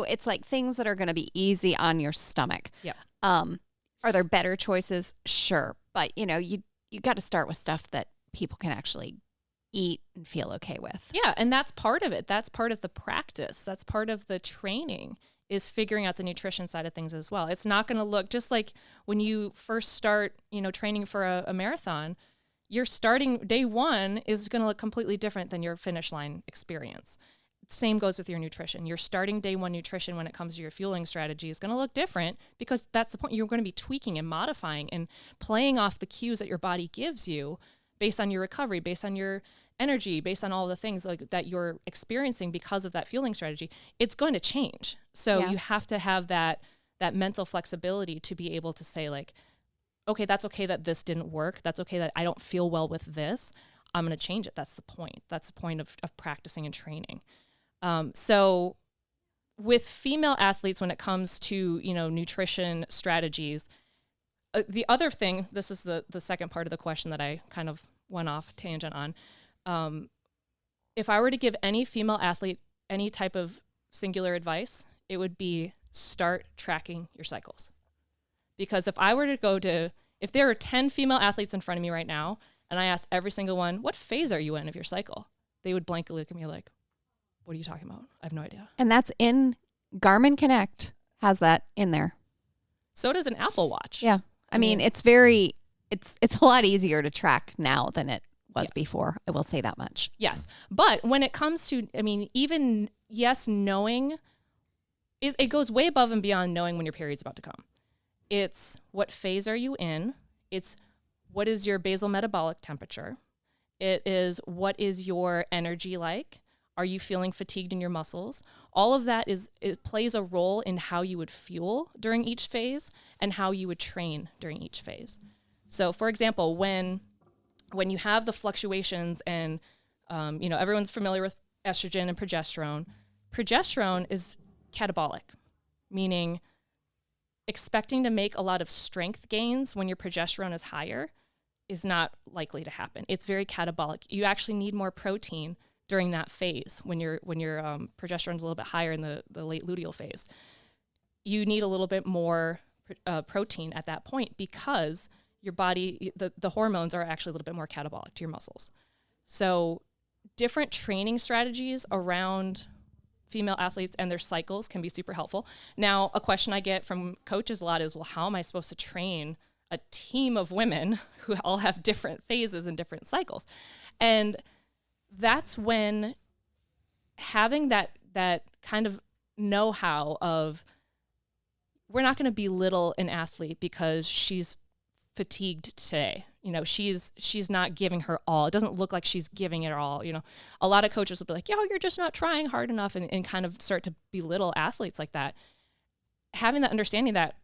It's like things that are going to be easy on your stomach.
Yeah.
Are there better choices? Sure. But, you got to start with stuff that people can actually eat and feel okay with.
Yeah, and that's part of it. That's part of the practice. That's part of the training, is figuring out the nutrition side of things as well. It's not going to look just like when you first start, training for a marathon. Your starting day one is going to look completely different than your finish line experience. Same goes with your nutrition. Your starting day one nutrition when it comes to your fueling strategy is going to look different, because that's the point. You're going to be tweaking and modifying and playing off the cues that your body gives you based on your recovery, based on your energy, based on all the things like that you're experiencing because of that fueling strategy. It's going to change. So you have to have that mental flexibility to be able to say, like, okay, that's okay that this didn't work. That's okay that I don't feel well with this. I'm going to change it. That's the point. That's the point of practicing and training. So with female athletes, when it comes to, nutrition strategies, the other thing, this is the second part of the question that I kind of went off tangent on. If I were to give any female athlete any type of singular advice, it would be start tracking your cycles. Because if I were to if there are 10 female athletes in front of me right now, and I asked every single one, what phase are you in of your cycle? They would blankly look at me like, what are you talking about? I have no idea.
And that's in Garmin Connect, has that in there.
So does an Apple Watch.
Yeah. I mean, it's a lot easier to track now than it was before. I will say that much.
Yes. But when it comes to, even knowing, it goes way above and beyond knowing when your period's about to come. It's what phase are you in? It's what is your basal metabolic temperature? It is what is your energy like? Are you feeling fatigued in your muscles? All of that it plays a role in how you would fuel during each phase and how you would train during each phase. So for example, when you have the fluctuations and, everyone's familiar with estrogen and progesterone. Progesterone is catabolic, meaning expecting to make a lot of strength gains when your progesterone is higher is not likely to happen. It's very catabolic. You actually need more protein during that phase when your progesterone is a little bit higher in the late luteal phase. You need a little bit more protein at that point because your body, the hormones are actually a little bit more catabolic to your muscles. So different training strategies around female athletes and their cycles can be super helpful. Now, a question I get from coaches a lot is, well, how am I supposed to train a team of women who all have different phases and different cycles? And that's when having that kind of know-how of, we're not going to belittle an athlete because she's fatigued today. She's not giving her all. It doesn't look like she's giving it all. A lot of coaches will be like, you're just not trying hard enough, and kind of start to belittle athletes like that. Having that understanding that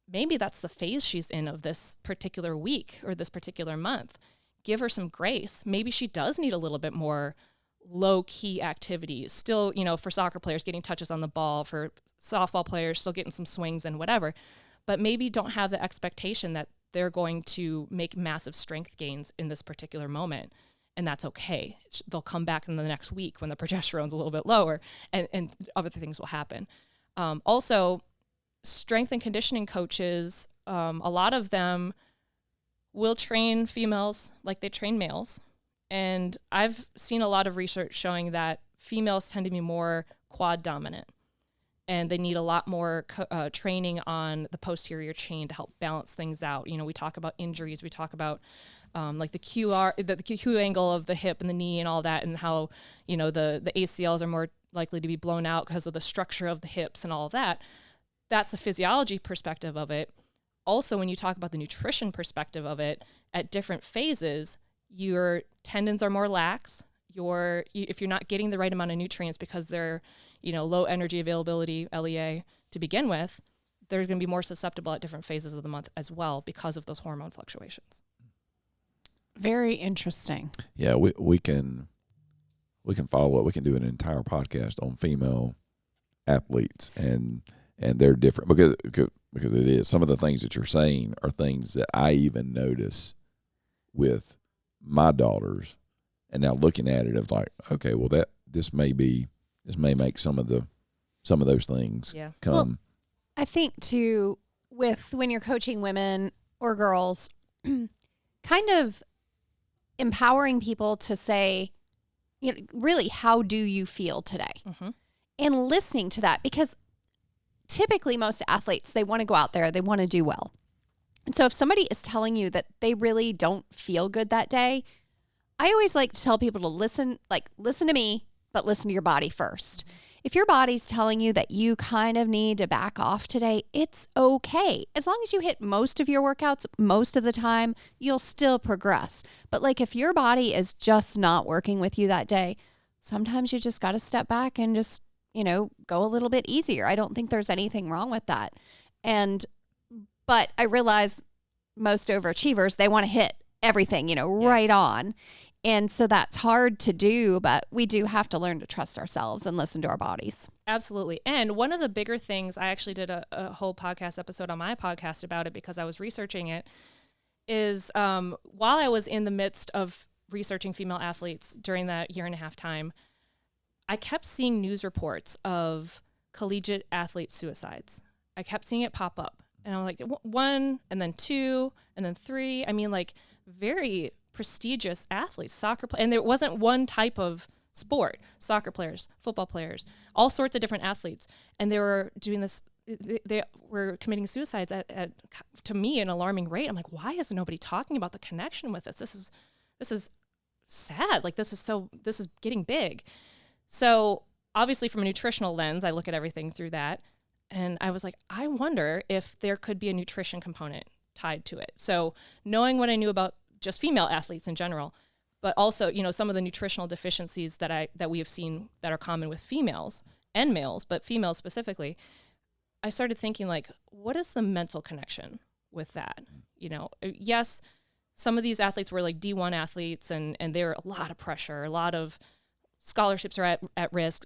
maybe that's the phase she's in of this particular week or this particular month. Give her some grace. Maybe she does need a little bit more low-key activities. Still, for soccer players, getting touches on the ball, for softball players, still getting some swings and whatever. But maybe don't have the expectation that they're going to make massive strength gains in this particular moment. And that's okay. They'll come back in the next week when the progesterone's a little bit lower and other things will happen. Also, strength and conditioning coaches, a lot of them will train females like they train males. And I've seen a lot of research showing that females tend to be more quad dominant. And they need a lot more training on the posterior chain to help balance things out. We talk about injuries. We talk about like the Q angle of the hip and the knee and all that, and how, the ACLs are more likely to be blown out because of the structure of the hips and all of that. That's the physiology perspective of it. Also, when you talk about the nutrition perspective of it, at different phases, your tendons are more lax. If you're not getting the right amount of nutrients because they're low energy availability, LEA, to begin with, they're going to be more susceptible at different phases of the month as well because of those hormone fluctuations.
Very interesting.
Yeah, we can follow it. We can do an entire podcast on female athletes and they're different because it is. Some of the things that you're saying are things that I even notice with my daughters, and now looking at it of like, okay, well this may make some of those things come.
Well, I think too, with when you're coaching women or girls, kind of empowering people to say, really, how do you feel today? Mm-hmm. And listening to that, because typically most athletes, they want to go out there, they want to do well. And so if somebody is telling you that they really don't feel good that day, I always like to tell people to listen to me, but listen to your body first. If your body's telling you that you kind of need to back off today, it's okay. As long as you hit most of your workouts most of the time, you'll still progress. But if your body is just not working with you that day, sometimes you just got to step back and just, go a little bit easier. I don't think there's anything wrong with that. But I realize most overachievers, they want to hit everything, right on. And so that's hard to do, but we do have to learn to trust ourselves and listen to our bodies.
Absolutely. And one of the bigger things, I actually did a whole podcast episode on my podcast about it because I was researching it, is while I was in the midst of researching female athletes during that 1.5 time, I kept seeing news reports of collegiate athlete suicides. I kept seeing it pop up. And I'm like, 1, and then 2, and then 3. I mean, very prestigious athletes, soccer players. And there wasn't one type of sport, soccer players, football players, all sorts of different athletes. And they were doing this, they were committing suicides at to me, an alarming rate. I'm like, why is nobody talking about the connection with this? This is sad. This is getting big. So obviously from a nutritional lens, I look at everything through that. And I was like, I wonder if there could be a nutrition component tied to it. So knowing what I knew about just female athletes in general, but also, some of the nutritional deficiencies that we have seen that are common with females and males, but females specifically, I started thinking, like, what is the mental connection with that? Yes, some of these athletes were like D1 athletes, and there are a lot of pressure, a lot of scholarships are at risk,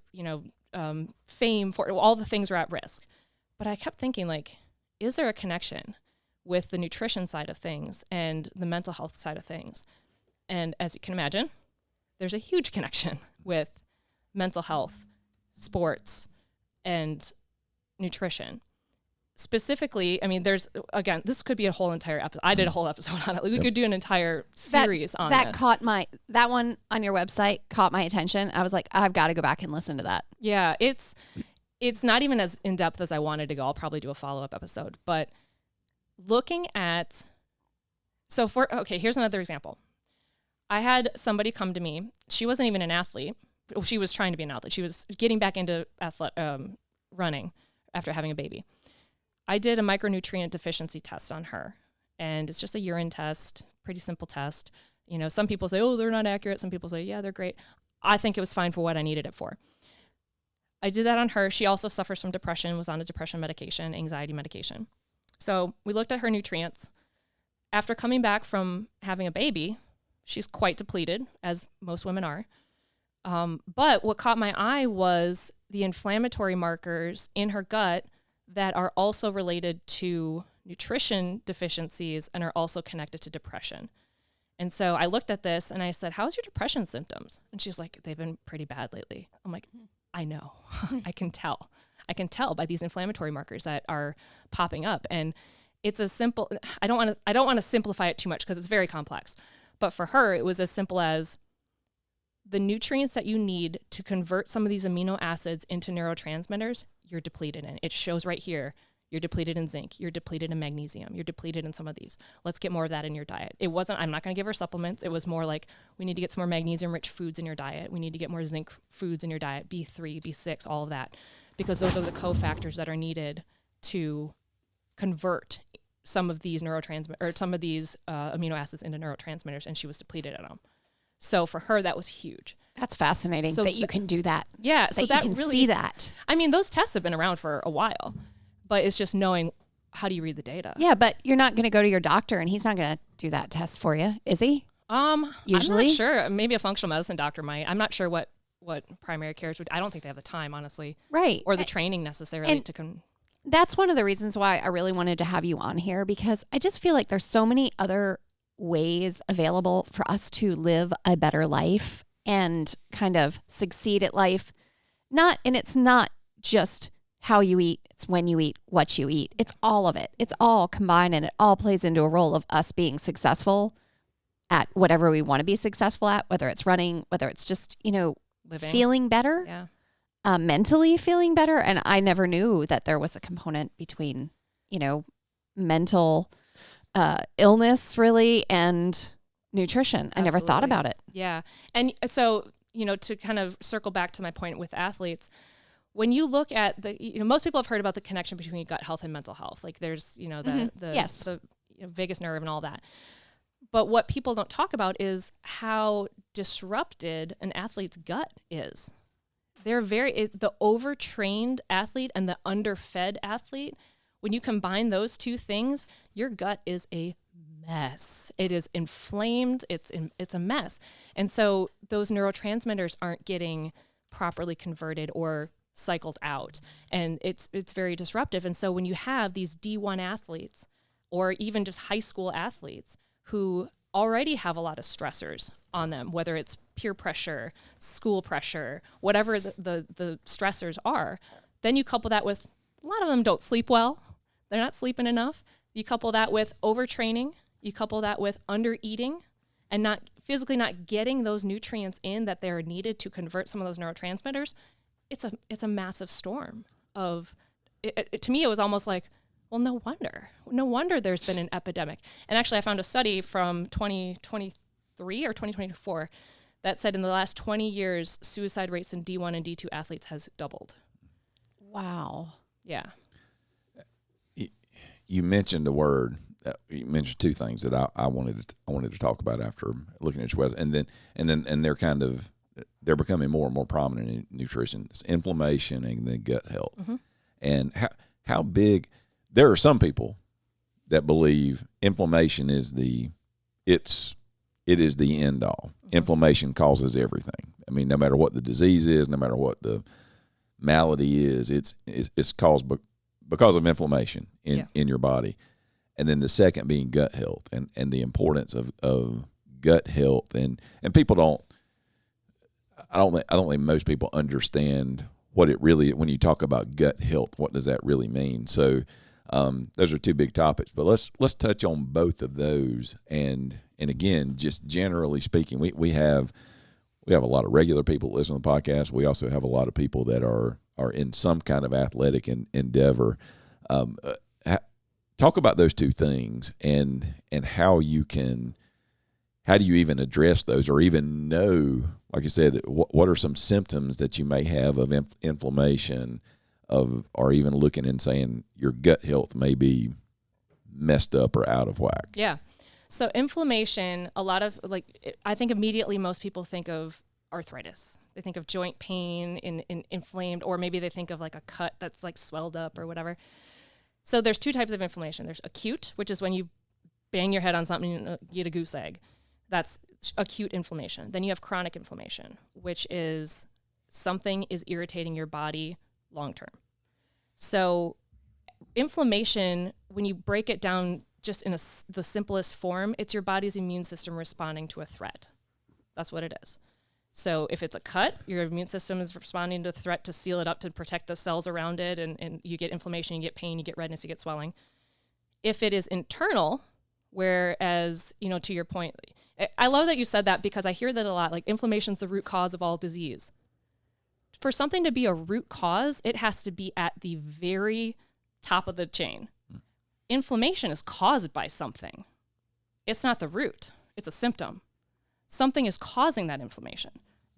fame, for all the things are at risk. But I kept thinking, like, is there a connection with the nutrition side of things and the mental health side of things? And as you can imagine, there's a huge connection with mental health, sports, and nutrition. Specifically, this could be a whole entire episode. I did a whole episode on it. We could do an entire series on this.
That one on your website caught my attention. I was like, I've got to go back and listen to that.
Yeah, it's not even as in depth as I wanted to go. I'll probably do a follow-up episode. But looking at, here's another example. I had somebody come to me. She wasn't even an athlete. Well, she was trying to be an athlete. She was getting back into running after having a baby. I did a micronutrient deficiency test on her, and it's just a urine test, pretty simple test. Some people say, oh, they're not accurate. Some people say, yeah, they're great. I think it was fine for what I needed it for. I did that on her. She also suffers from depression, was on a depression medication, anxiety medication. So we looked at her nutrients. After coming back from having a baby, she's quite depleted, as most women are. But what caught my eye was the inflammatory markers in her gut that are also related to nutrition deficiencies and are also connected to depression. And so I looked at this and I said, how's your depression symptoms? And she's like, they've been pretty bad lately. I'm like, I know. I can tell. I can tell by these inflammatory markers that are popping up. And it's as simple, I don't want to simplify it too much because it's very complex. But for her, it was as simple as the nutrients that you need to convert some of these amino acids into neurotransmitters, you're depleted in. It shows right here. You're depleted in zinc. You're depleted in magnesium. You're depleted in some of these. Let's get more of that in your diet. I'm not going to give her supplements. It was more like, we need to get some more magnesium-rich foods in your diet. We need to get more zinc foods in your diet, B3, B6, all of that, because those are the cofactors that are needed to convert some of these amino acids into neurotransmitters, and she was depleted in them. So for her, that was huge.
That's fascinating that you can do that.
Yeah, so that
you can
really
see that.
Those tests have been around for a while, but it's just knowing how do you read the data.
Yeah, but you're not going to go to your doctor and he's not going to do that test for you, is he? Usually?
I'm not sure. Maybe a functional medicine doctor might. I'm not sure what primary cares would. I don't think they have the time, honestly.
Right.
Or the training necessarily
That's one of the reasons why I really wanted to have you on here, because I just feel like there's so many other ways available for us to live a better life and kind of succeed at life. It's not just how you eat, it's when you eat, what you eat. It's all of it. It's all combined, and it all plays into a role of us being successful at whatever we want to be successful at, whether it's running, whether it's just,
living,
feeling better, mentally feeling better. And I never knew that there was a component between, mental illness really and nutrition. I never thought about it.
Yeah. And so, to kind of circle back to my point with athletes, when you look at most people have heard about the connection between gut health and mental health. Like there's, the vagus nerve and all that. But what people don't talk about is how disrupted an athlete's gut is. They're the overtrained athlete and the underfed athlete. When you combine those two things, your gut is a mess. It is inflamed. It's a mess. And so those neurotransmitters aren't getting properly converted or cycled out. And it's very disruptive. And so when you have these D1 athletes or even just high school athletes who already have a lot of stressors on them, whether it's peer pressure, school pressure, whatever the stressors are, then you couple that with a lot of them don't sleep well. They're not sleeping enough. You couple that with overtraining. You couple that with under-eating and not getting those nutrients in that they're needed to convert some of those neurotransmitters. It's a massive storm of it. To me, it was almost like, well, no wonder there's been an epidemic. And actually, I found a study from 2023 or 2024 that said in the last 20 years, suicide rates in D1 and D2 athletes has doubled.
Wow.
Yeah.
you mentioned the word. You mentioned two things that I wanted to talk about after looking at your website, and they're becoming more and more prominent in nutrition. It's inflammation and then gut health.
Mm-hmm.
And how big. There are some people that believe inflammation is it is the end all. Mm-hmm. Inflammation causes everything. I mean, no matter what the disease is, no matter what the malady is, it's caused because of inflammation in your body. And then the second being gut health and the importance of gut health. And people I don't think most people understand what it really, when you talk about gut health, what does that really mean? So those are two big topics, but let's touch on both of those. And again, just generally speaking, we have a lot of regular people that listen to the podcast. We also have a lot of people that are in some kind of athletic endeavor. Talk about those two things and how do you even address those, or even know, like I said, what are some symptoms that you may have of inflammation, or even looking and saying your gut health may be messed up or out of whack?
Yeah. So inflammation, I think immediately most people think of arthritis. They think of joint pain in inflamed, or maybe they think of like a cut that's like swelled up or whatever. So there's two types of inflammation. There's acute, which is when you bang your head on something and you get a goose egg. That's acute inflammation. Then you have chronic inflammation, which is something is irritating your body long term. So inflammation, when you break it down just in the simplest form, it's your body's immune system responding to a threat. That's what it is. So if it's a cut, your immune system is responding to the threat to seal it up, to protect the cells around it, and you get inflammation, you get pain, you get redness, you get swelling. If it is internal, whereas, to your point, I love that you said that, because I hear that a lot, like inflammation's the root cause of all disease. For something to be a root cause, it has to be at the very top of the chain. Inflammation is caused by something. It's not the root. It's a symptom. Something is causing that inflammation.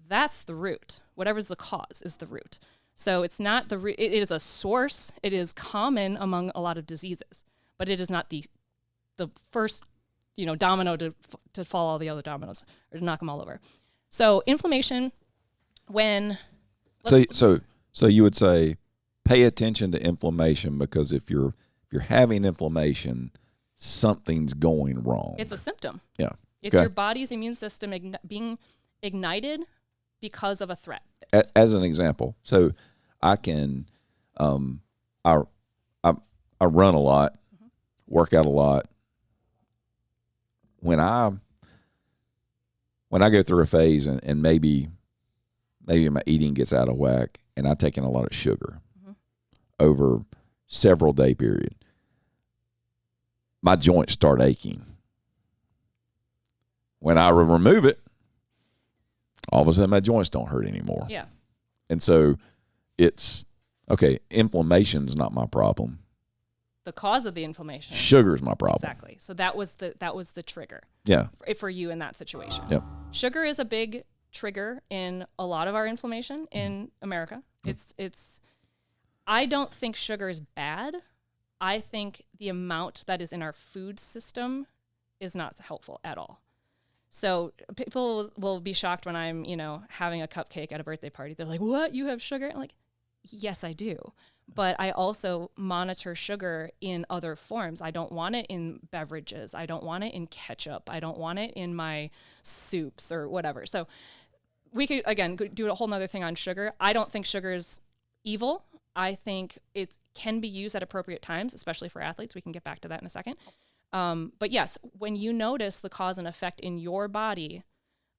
That's the root. Whatever's the cause is the root. So it's not the root. It is a source. It is common among a lot of diseases, but it is not the first, domino to fall all the other dominoes, or to knock them all over. So inflammation,
So you would say pay attention to inflammation, because if you're having inflammation, something's going wrong.
It's a symptom.
Yeah.
It's your body's immune system being ignited because of a threat.
As an example, so I can, I run a lot, work out a lot. When I go through a phase and maybe my eating gets out of whack, and I take in a lot of sugar over several day period, my joints start aching. When I remove it, all of a sudden my joints don't hurt anymore.
Yeah.
And so it's, okay, inflammation's not my problem.
The cause of the inflammation.
Sugar's my problem.
Exactly. So that was the trigger.
Yeah.
For you in that situation.
Yep.
Sugar is a big trigger in a lot of our inflammation in America. It's I don't think sugar is bad. I think the amount that is in our food system is not helpful at all. So people will be shocked when I'm, having a cupcake at a birthday party. They're like, "What? You have sugar?" I'm like, "Yes, I do." But I also monitor sugar in other forms. I don't want it in beverages. I don't want it in ketchup. I don't want it in my soups or whatever. So we could, again, do a whole nother thing on sugar. I don't think sugar is evil. I think it can be used at appropriate times, especially for athletes. We can get back to that in a second. But yes, when you notice the cause and effect in your body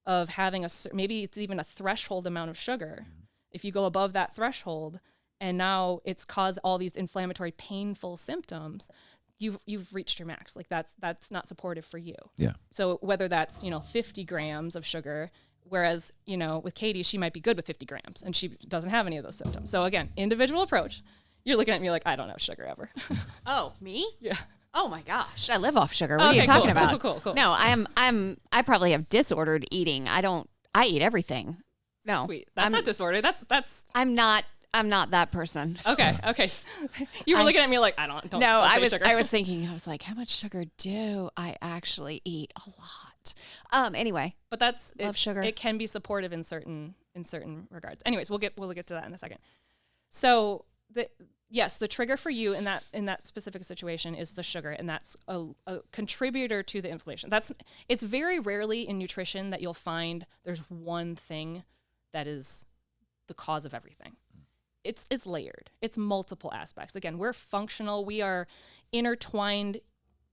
of having maybe it's even a threshold amount of sugar, if you go above that threshold and now it's caused all these inflammatory, painful symptoms, you've reached your max. Like that's not supportive for you.
Yeah.
So whether that's, 50 grams of sugar, whereas, with Katie, she might be good with 50 grams and she doesn't have any of those symptoms. So again, individual approach. You're looking at me like, I don't have sugar ever.
Oh, me?
Yeah.
Oh my gosh, I live off sugar. What are you talking about?
Cool.
No, I probably have disordered eating. I eat everything. No.
Sweet. That's not disorder. That's
I'm not I'm not that person.
Okay. You were looking at me like, don't.
No,
don't
I
say
was
sugar.
I was thinking, I was like, how much sugar do I actually eat? A lot. Anyway,
But
love sugar.
It can be supportive in certain regards. Anyways, we'll get to that in a second. So the trigger for you in that specific situation is the sugar, and that's a contributor to the inflammation. It's very rarely in nutrition that you'll find there's one thing that is the cause of everything. It's layered. It's multiple aspects. Again, we're functional. We are intertwined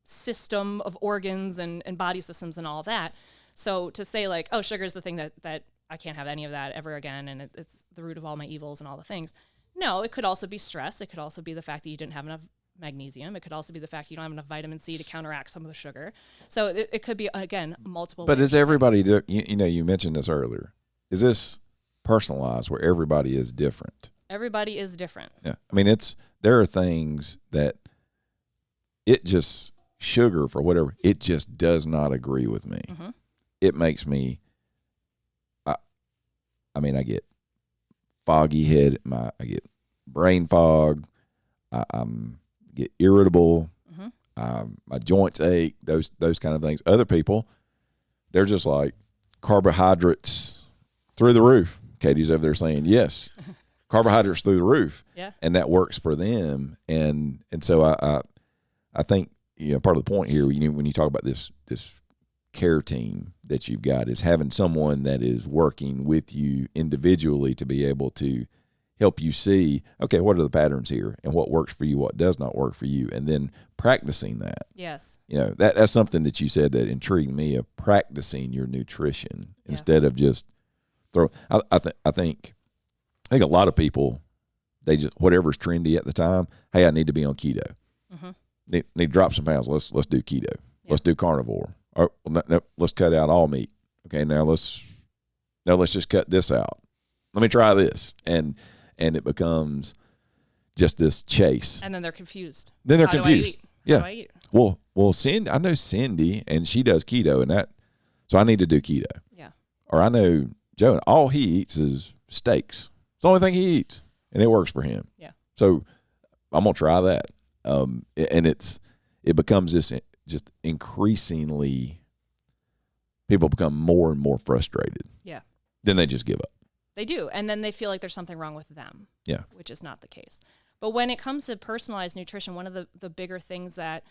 system of organs and body systems and all that. So to say like, oh, sugar is the thing that I can't have any of that ever again, and it's the root of all my evils and all the things. No, it could also be stress. It could also be the fact that you didn't have enough magnesium. It could also be the fact you don't have enough vitamin C to counteract some of the sugar. So it could be, again, multiple.
But is everybody, you mentioned this earlier. Is this personalized where everybody is different?
Everybody is different.
Yeah. I mean, there are things that sugar for whatever, it just does not agree with me.
Mm-hmm.
It makes me, I get foggy head, I get brain fog, I get irritable, my joints ache, those kind of things. Other people, they're just like carbohydrates through the roof. Katie's over there saying, yes, carbohydrates through the roof.
Yeah.
And that works for them. And so I think, part of the point here, when you talk about this care team that you've got, is having someone that is working with you individually to be able to help you see, okay, what are the patterns here and what works for you, what does not work for you, and then practicing that.
Yes.
That's something that you said that intrigued me, of practicing your nutrition instead of just I think a lot of people, they just, whatever's trendy at the time, hey, I need to be on keto.
Mm-hmm.
Need to drop some pounds. Let's do keto. Yeah. Let's do carnivore. Or no, let's cut out all meat. Okay, now let's just cut this out. Let me try this, and it becomes just this chase.
And then they're confused.
Then they're
How
confused.
Do I eat?
Well, Cindy, I know Cindy, and she does keto, and so I need to do keto.
Yeah.
Or I know Joe, all he eats is steaks. It's the only thing he eats, and it works for him.
Yeah.
So I'm gonna try that. And it becomes this just increasingly, people become more and more frustrated.
Yeah.
Then they just give up.
They do. And then they feel like there's something wrong with them.
Yeah.
Which is not the case. But when it comes to personalized nutrition, one of the bigger things that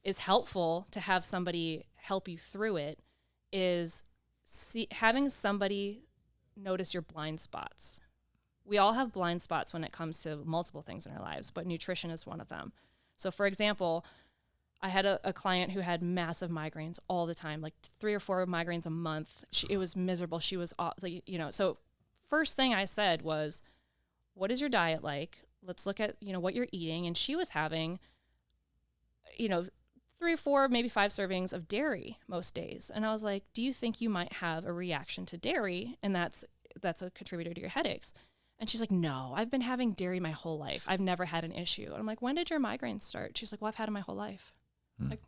is helpful to have somebody help you through it is having somebody notice your blind spots. We all have blind spots when it comes to multiple things in our lives, but nutrition is one of them. So for example, I had a client who had massive migraines all the time, like 3 or 4 migraines a month. It was miserable. She was, so first thing I said was, what is your diet like? Let's look at, what you're eating. And she was having, 3 or 4, maybe 5 servings of dairy most days. And I was like, do you think you might have a reaction to dairy? And that's a contributor to your headaches. And she's like, no, I've been having dairy my whole life. I've never had an issue. And I'm like, when did your migraines start? She's like, well, I've had them my whole life. Like,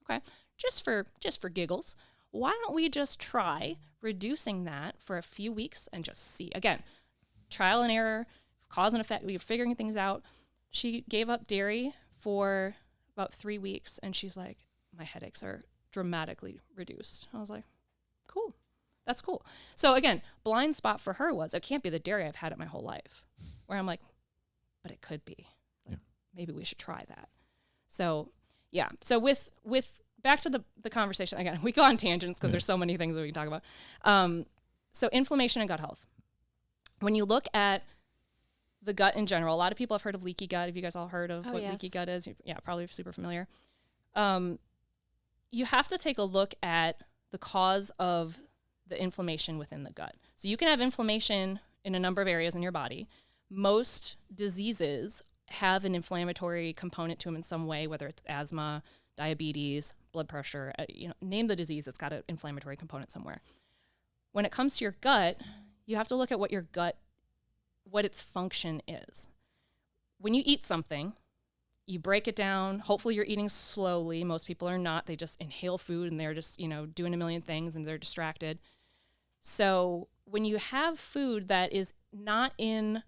okay. Just for giggles, why don't we just try reducing that for a few weeks and just see? Again, trial and error, cause and effect. We're figuring things out. She gave up dairy for about 3 weeks, and she's like, my headaches are dramatically reduced. I was like, cool. That's cool. So again, blind spot for her was, it can't be the dairy, I've had it my whole life. Where I'm like, but it could be. Like, maybe we should try that. So yeah. So with back to the conversation, again, we go on tangents because there's so many things that we can talk about. So inflammation and gut health. When you look at the gut in general, a lot of people have heard of leaky gut. Have you guys all heard of what leaky gut is? Yeah, probably super familiar. You have to take a look at the cause of the inflammation within the gut. So you can have inflammation in a number of areas in your body. Most diseases have an inflammatory component to them in some way, whether it's asthma, diabetes, blood pressure, name the disease, it's got an inflammatory component somewhere. When it comes to your gut, you have to look at what your gut, what its function is. When you eat something, you break it down. Hopefully you're eating slowly. Most people are not. They just inhale food and they're just, doing a million things and they're distracted. So when you have food that is not in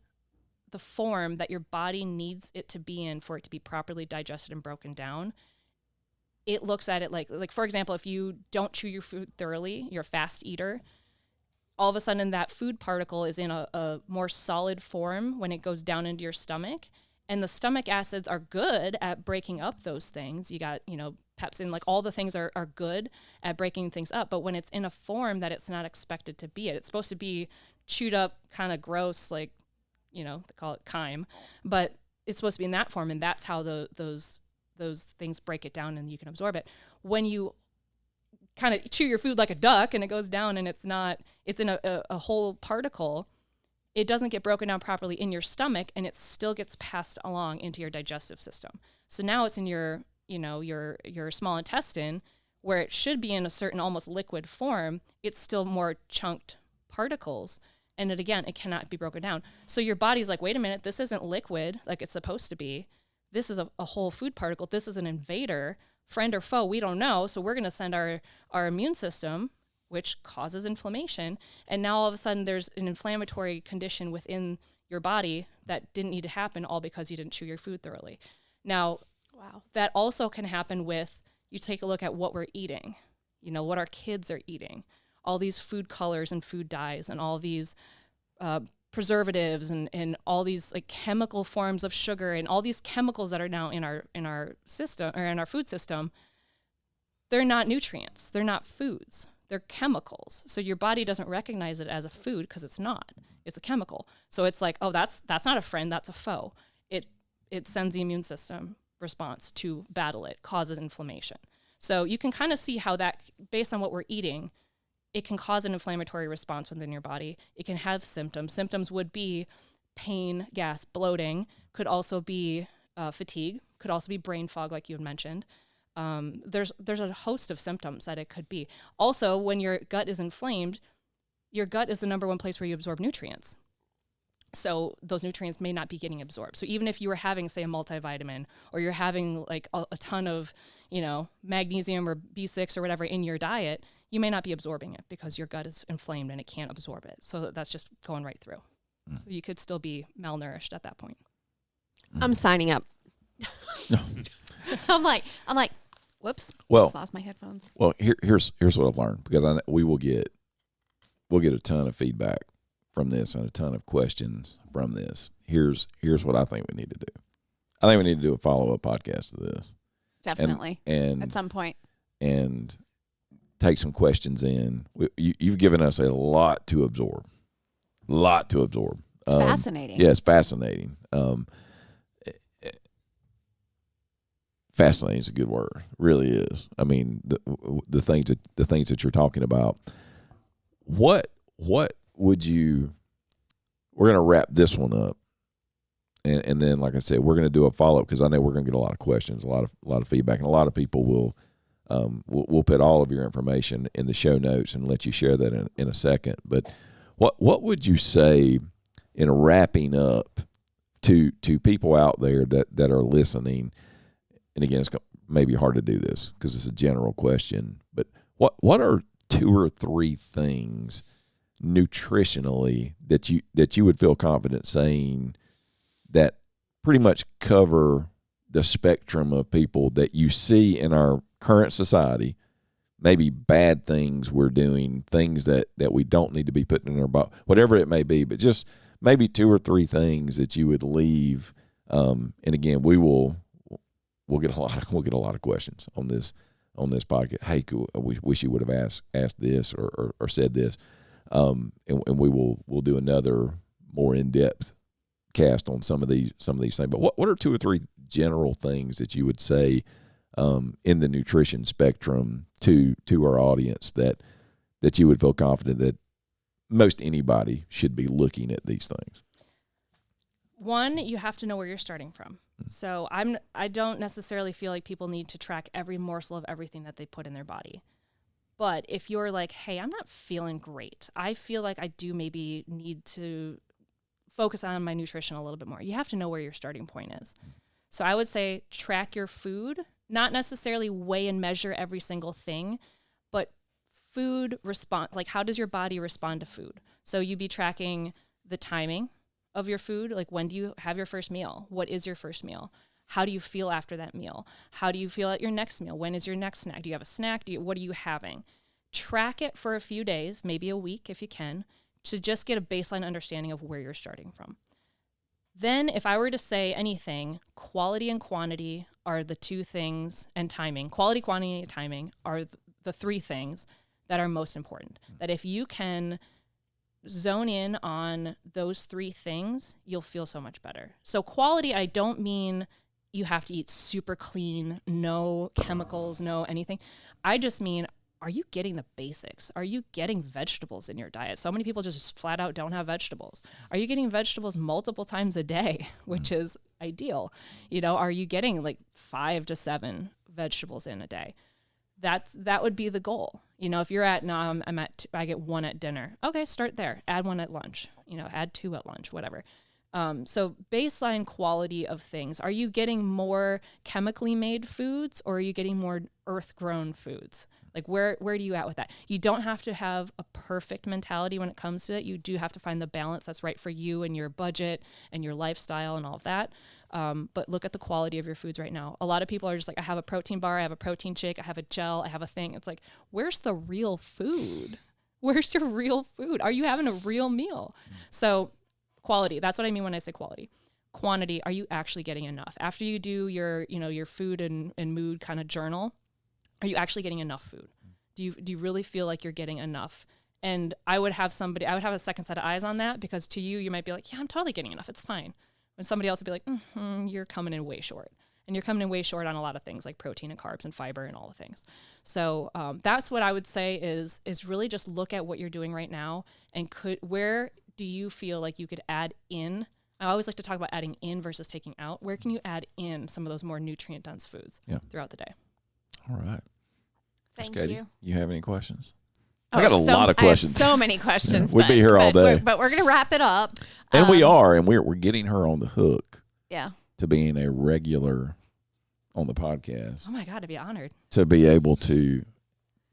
the form that your body needs it to be in for it to be properly digested and broken down, it looks at it like for example, if you don't chew your food thoroughly, you're a fast eater, all of a sudden that food particle is in a more solid form when it goes down into your stomach. And the stomach acids are good at breaking up those things. You got, pepsin, like all the things are good at breaking things up. But when it's in a form that it's not expected to be, it's supposed to be chewed up, kind of gross, like, they call it chyme, but it's supposed to be in that form. And that's how those things break it down and you can absorb it. When you kind of chew your food like a duck and it goes down and it's in a whole particle, it doesn't get broken down properly in your stomach, and it still gets passed along into your digestive system. So now it's in your small intestine, where it should be in a certain almost liquid form. It's still more chunked particles, and it cannot be broken down. So your body's like, wait a minute, this isn't liquid like it's supposed to be. This is a whole food particle. This is an invader, friend or foe, we don't know. So we're going to send our immune system, which causes inflammation. And now all of a sudden there's an inflammatory condition within your body that didn't need to happen, all because you didn't chew your food thoroughly. Now, wow, that also can happen with, you take a look at what we're eating, what our kids are eating, all these food colors and food dyes and all these preservatives and all these like chemical forms of sugar and all these chemicals that are now in our system or in our food system. They're not nutrients. They're not foods. They're chemicals. So your body doesn't recognize it as a food because it's not. It's a chemical. So it's like, oh, that's not a friend, that's a foe. It sends the immune system response to battle it, causes inflammation. So you can kind of see how that, based on what we're eating, it can cause an inflammatory response within your body. It can have symptoms. Symptoms would be pain, gas, bloating, could also be fatigue, could also be brain fog, like you had mentioned. There's a host of symptoms that it could be. Also, when your gut is inflamed, your gut is the number one place where you absorb nutrients. So those nutrients may not be getting absorbed. So even if you were having, say, a multivitamin, or you're having like a ton of, magnesium or B6 or whatever in your diet, you may not be absorbing it because your gut is inflamed and it can't absorb it. So that's just going right through. So you could still be malnourished at that point.
I'm signing up. I'm like, whoops.
Well,
just lost my headphones.
Well, here's what I've learned, because we'll get a ton of feedback from this and a ton of questions from this. Here's what I think we need to do. I think we need to do a follow-up podcast to this.
Definitely.
And
at some point.
And take some questions in. You've given us a lot to absorb.
It's fascinating.
Yeah, it's fascinating. Fascinating is a good word. It really is. I mean, the things that you're talking about. What would you? We're going to wrap this one up, and then, like I said, we're going to do a follow up, because I know we're going to get a lot of questions, a lot of feedback, and a lot of people will. We'll put all of your information in the show notes and let you share that in a second. But what would you say in wrapping up to people out there that are listening? And again, it's maybe hard to do this because it's a general question, but what are 2 or 3 things nutritionally that you would feel confident saying that pretty much cover the spectrum of people that you see in our current society? Maybe bad things we're doing, things that we don't need to be putting in our body, whatever it may be, but just maybe 2 or 3 things that you would leave. And again, we'll get a lot of questions on this podcast. Hey, we wish you would have asked this or said this, and we'll do another more in-depth cast on some of these things. But what are 2 or 3 general things that you would say in the nutrition spectrum to our audience that you would feel confident that most anybody should be looking at these things?
One, you have to know where you're starting from. So I don't necessarily feel like people need to track every morsel of everything that they put in their body. But if you're like, hey, I'm not feeling great, I feel like I do maybe need to focus on my nutrition a little bit more, you have to know where your starting point is. So I would say track your food, not necessarily weigh and measure every single thing, but food response, like how does your body respond to food? So you'd be tracking the timing of your food. Like, when do you have your first meal? What is your first meal? How do you feel after that meal? How do you feel at your next meal? When is your next snack? Do you have a snack? What are you having? Track it for a few days, maybe a week if you can, to just get a baseline understanding of where you're starting from. Then if I were to say anything, quality and quantity are the two things, and timing. Quality, quantity, and timing are the three things that are most important. That if you can zone in on those three things, you'll feel so much better. So quality, I don't mean you have to eat super clean, no chemicals, no anything. I just mean, are you getting the basics? Are you getting vegetables in your diet? So many people just flat out don't have vegetables. Are you getting vegetables multiple times a day, which is ideal? Are you getting like 5 to 7 vegetables in a day? That would be the goal. If you're at, no, I get 1 at dinner. Okay, start there. Add 1 at lunch. Add 2 at lunch, whatever. So baseline quality of things. Are you getting more chemically made foods, or are you getting more earth-grown foods? Like, where do you at with that? You don't have to have a perfect mentality when it comes to it. You do have to find the balance that's right for you and your budget and your lifestyle and all of that. But look at the quality of your foods right now. A lot of people are just like, I have a protein bar, I have a protein shake, I have a gel, I have a thing. It's like, where's the real food? Where's your real food? Are you having a real meal? So quality, that's what I mean when I say quality. Quantity, are you actually getting enough? After you do your food and mood kind of journal, are you actually getting enough food? Do you really feel like you're getting enough? And I would have a second set of eyes on that, because to you might be like, yeah, I'm totally getting enough. It's fine. When somebody else would be like, you're coming in way short. And you're coming in way short on a lot of things like protein and carbs and fiber and all the things. So that's what I would say is really just look at what you're doing right now, and where do you feel like you could add in? I always like to talk about adding in versus taking out. Where can you add in some of those more nutrient-dense foods throughout the day?
All right.
Thank
Katie,
you.
You have any questions? I got a lot of questions.
I have so many questions.
We'd be here all day.
But we're going to wrap it up.
And we are, and we're getting her on the hook.
Yeah.
To being a regular on the podcast.
Oh my God, to be honored. To
be able to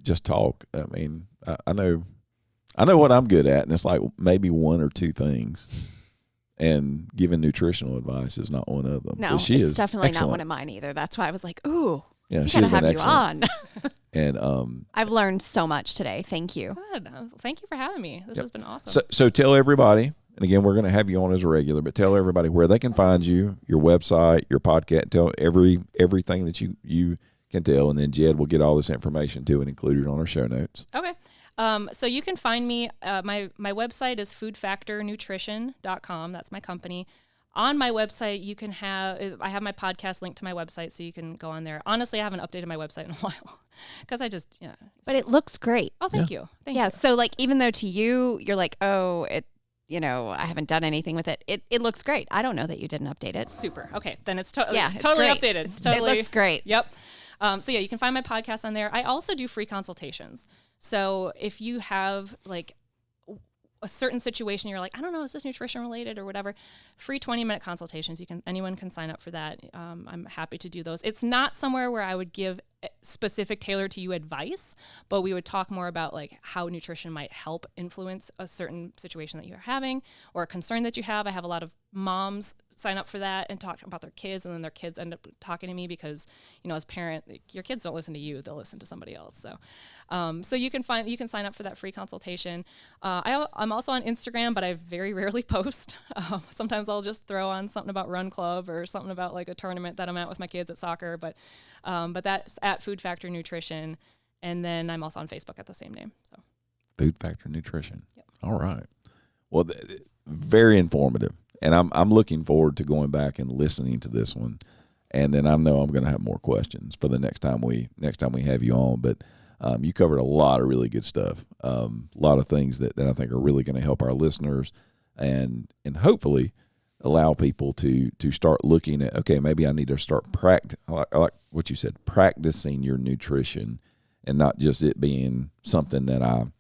just talk. I mean, I know what I'm good at, and it's like maybe 1 or 2 things. And giving nutritional advice is not one of them.
No, it's definitely not one of mine either. That's why I was like, ooh. Yeah, she's gotta have excellent. You on.
And
I've learned so much today. Thank you.
Good. Thank you for having me. This has been awesome.
So tell everybody, and again, we're going to have you on as a regular, but tell everybody where they can find you, your website, your podcast. Tell everything that you can tell, and then Jed will get all this information too and include it on our show notes.
Okay. So you can find me. My website is foodfactornutrition.com. That's my company. On my website, I have my podcast linked to my website, so you can go on there. Honestly, I haven't updated my website in a while because
But it looks great.
Oh, thank you. Thank you.
So like, even though to you, you're like, oh, I haven't done anything with it. It looks great. I don't know that you didn't update it.
Super. Okay, then it's totally
great.
Updated.
It looks great.
Yep. So you can find my podcast on there. I also do free consultations. So if you have like a certain situation, you're like, I don't know, is this nutrition related or whatever, free 20-minute consultations. Anyone can sign up for that. I'm happy to do those. It's not somewhere where I would give specific tailored to you advice, but we would talk more about like how nutrition might help influence a certain situation that you're having or a concern that you have. I have a lot of moms sign up for that and talk about their kids, and then their kids end up talking to me because, as a parent, your kids don't listen to you, they'll listen to somebody else. So you can sign up for that free consultation. I'm also on Instagram, but I very rarely post. Sometimes I'll just throw on something about Run Club or something about like a tournament that I'm at with my kids at soccer, but that's at Food Factor Nutrition. And then I'm also on Facebook at the same name. So
Food Factor Nutrition.
Yep.
All right. Well, very informative. And I'm looking forward to going back and listening to this one. And then I know I'm going to have more questions for the next time we have you on. But you covered a lot of really good stuff. A lot of things that I think are really going to help our listeners and hopefully allow people to start looking at, okay, maybe I need to start I like what you said, practicing your nutrition and not just it being something that I'm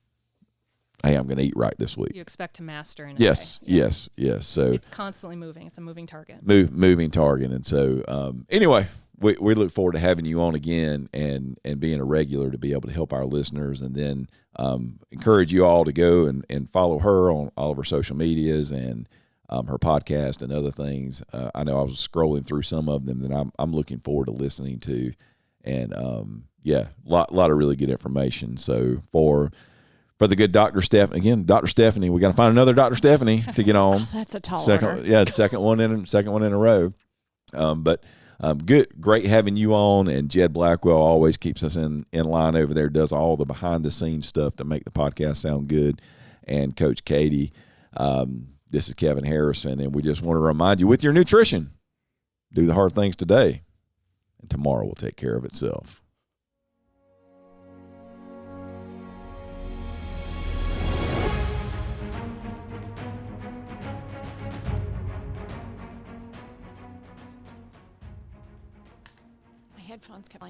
going to eat right this week.
You expect to master in a
yes,
day. Yeah.
Yes. So
it's constantly moving. It's a moving target.
Moving target. And so anyway, we look forward to having you on again and being a regular to be able to help our listeners, and then encourage you all to go and follow her on all of her social medias and her podcast and other things. I know I was scrolling through some of them that I'm looking forward to listening to, and lot of really good information. So for the good Dr. Stephanie, again, Dr. Stephanie, we got to find another Dr. Stephanie to get on.
That's a tall
second,
order.
Yeah, second one in a row. Great having you on, and Jed Blackwell always keeps us in line over there, does all the behind the scenes stuff to make the podcast sound good, and Coach Katie. This is Kevin Harrison, and we just want to remind you, with your nutrition, do the hard things today, and tomorrow will take care of itself.
My headphones kept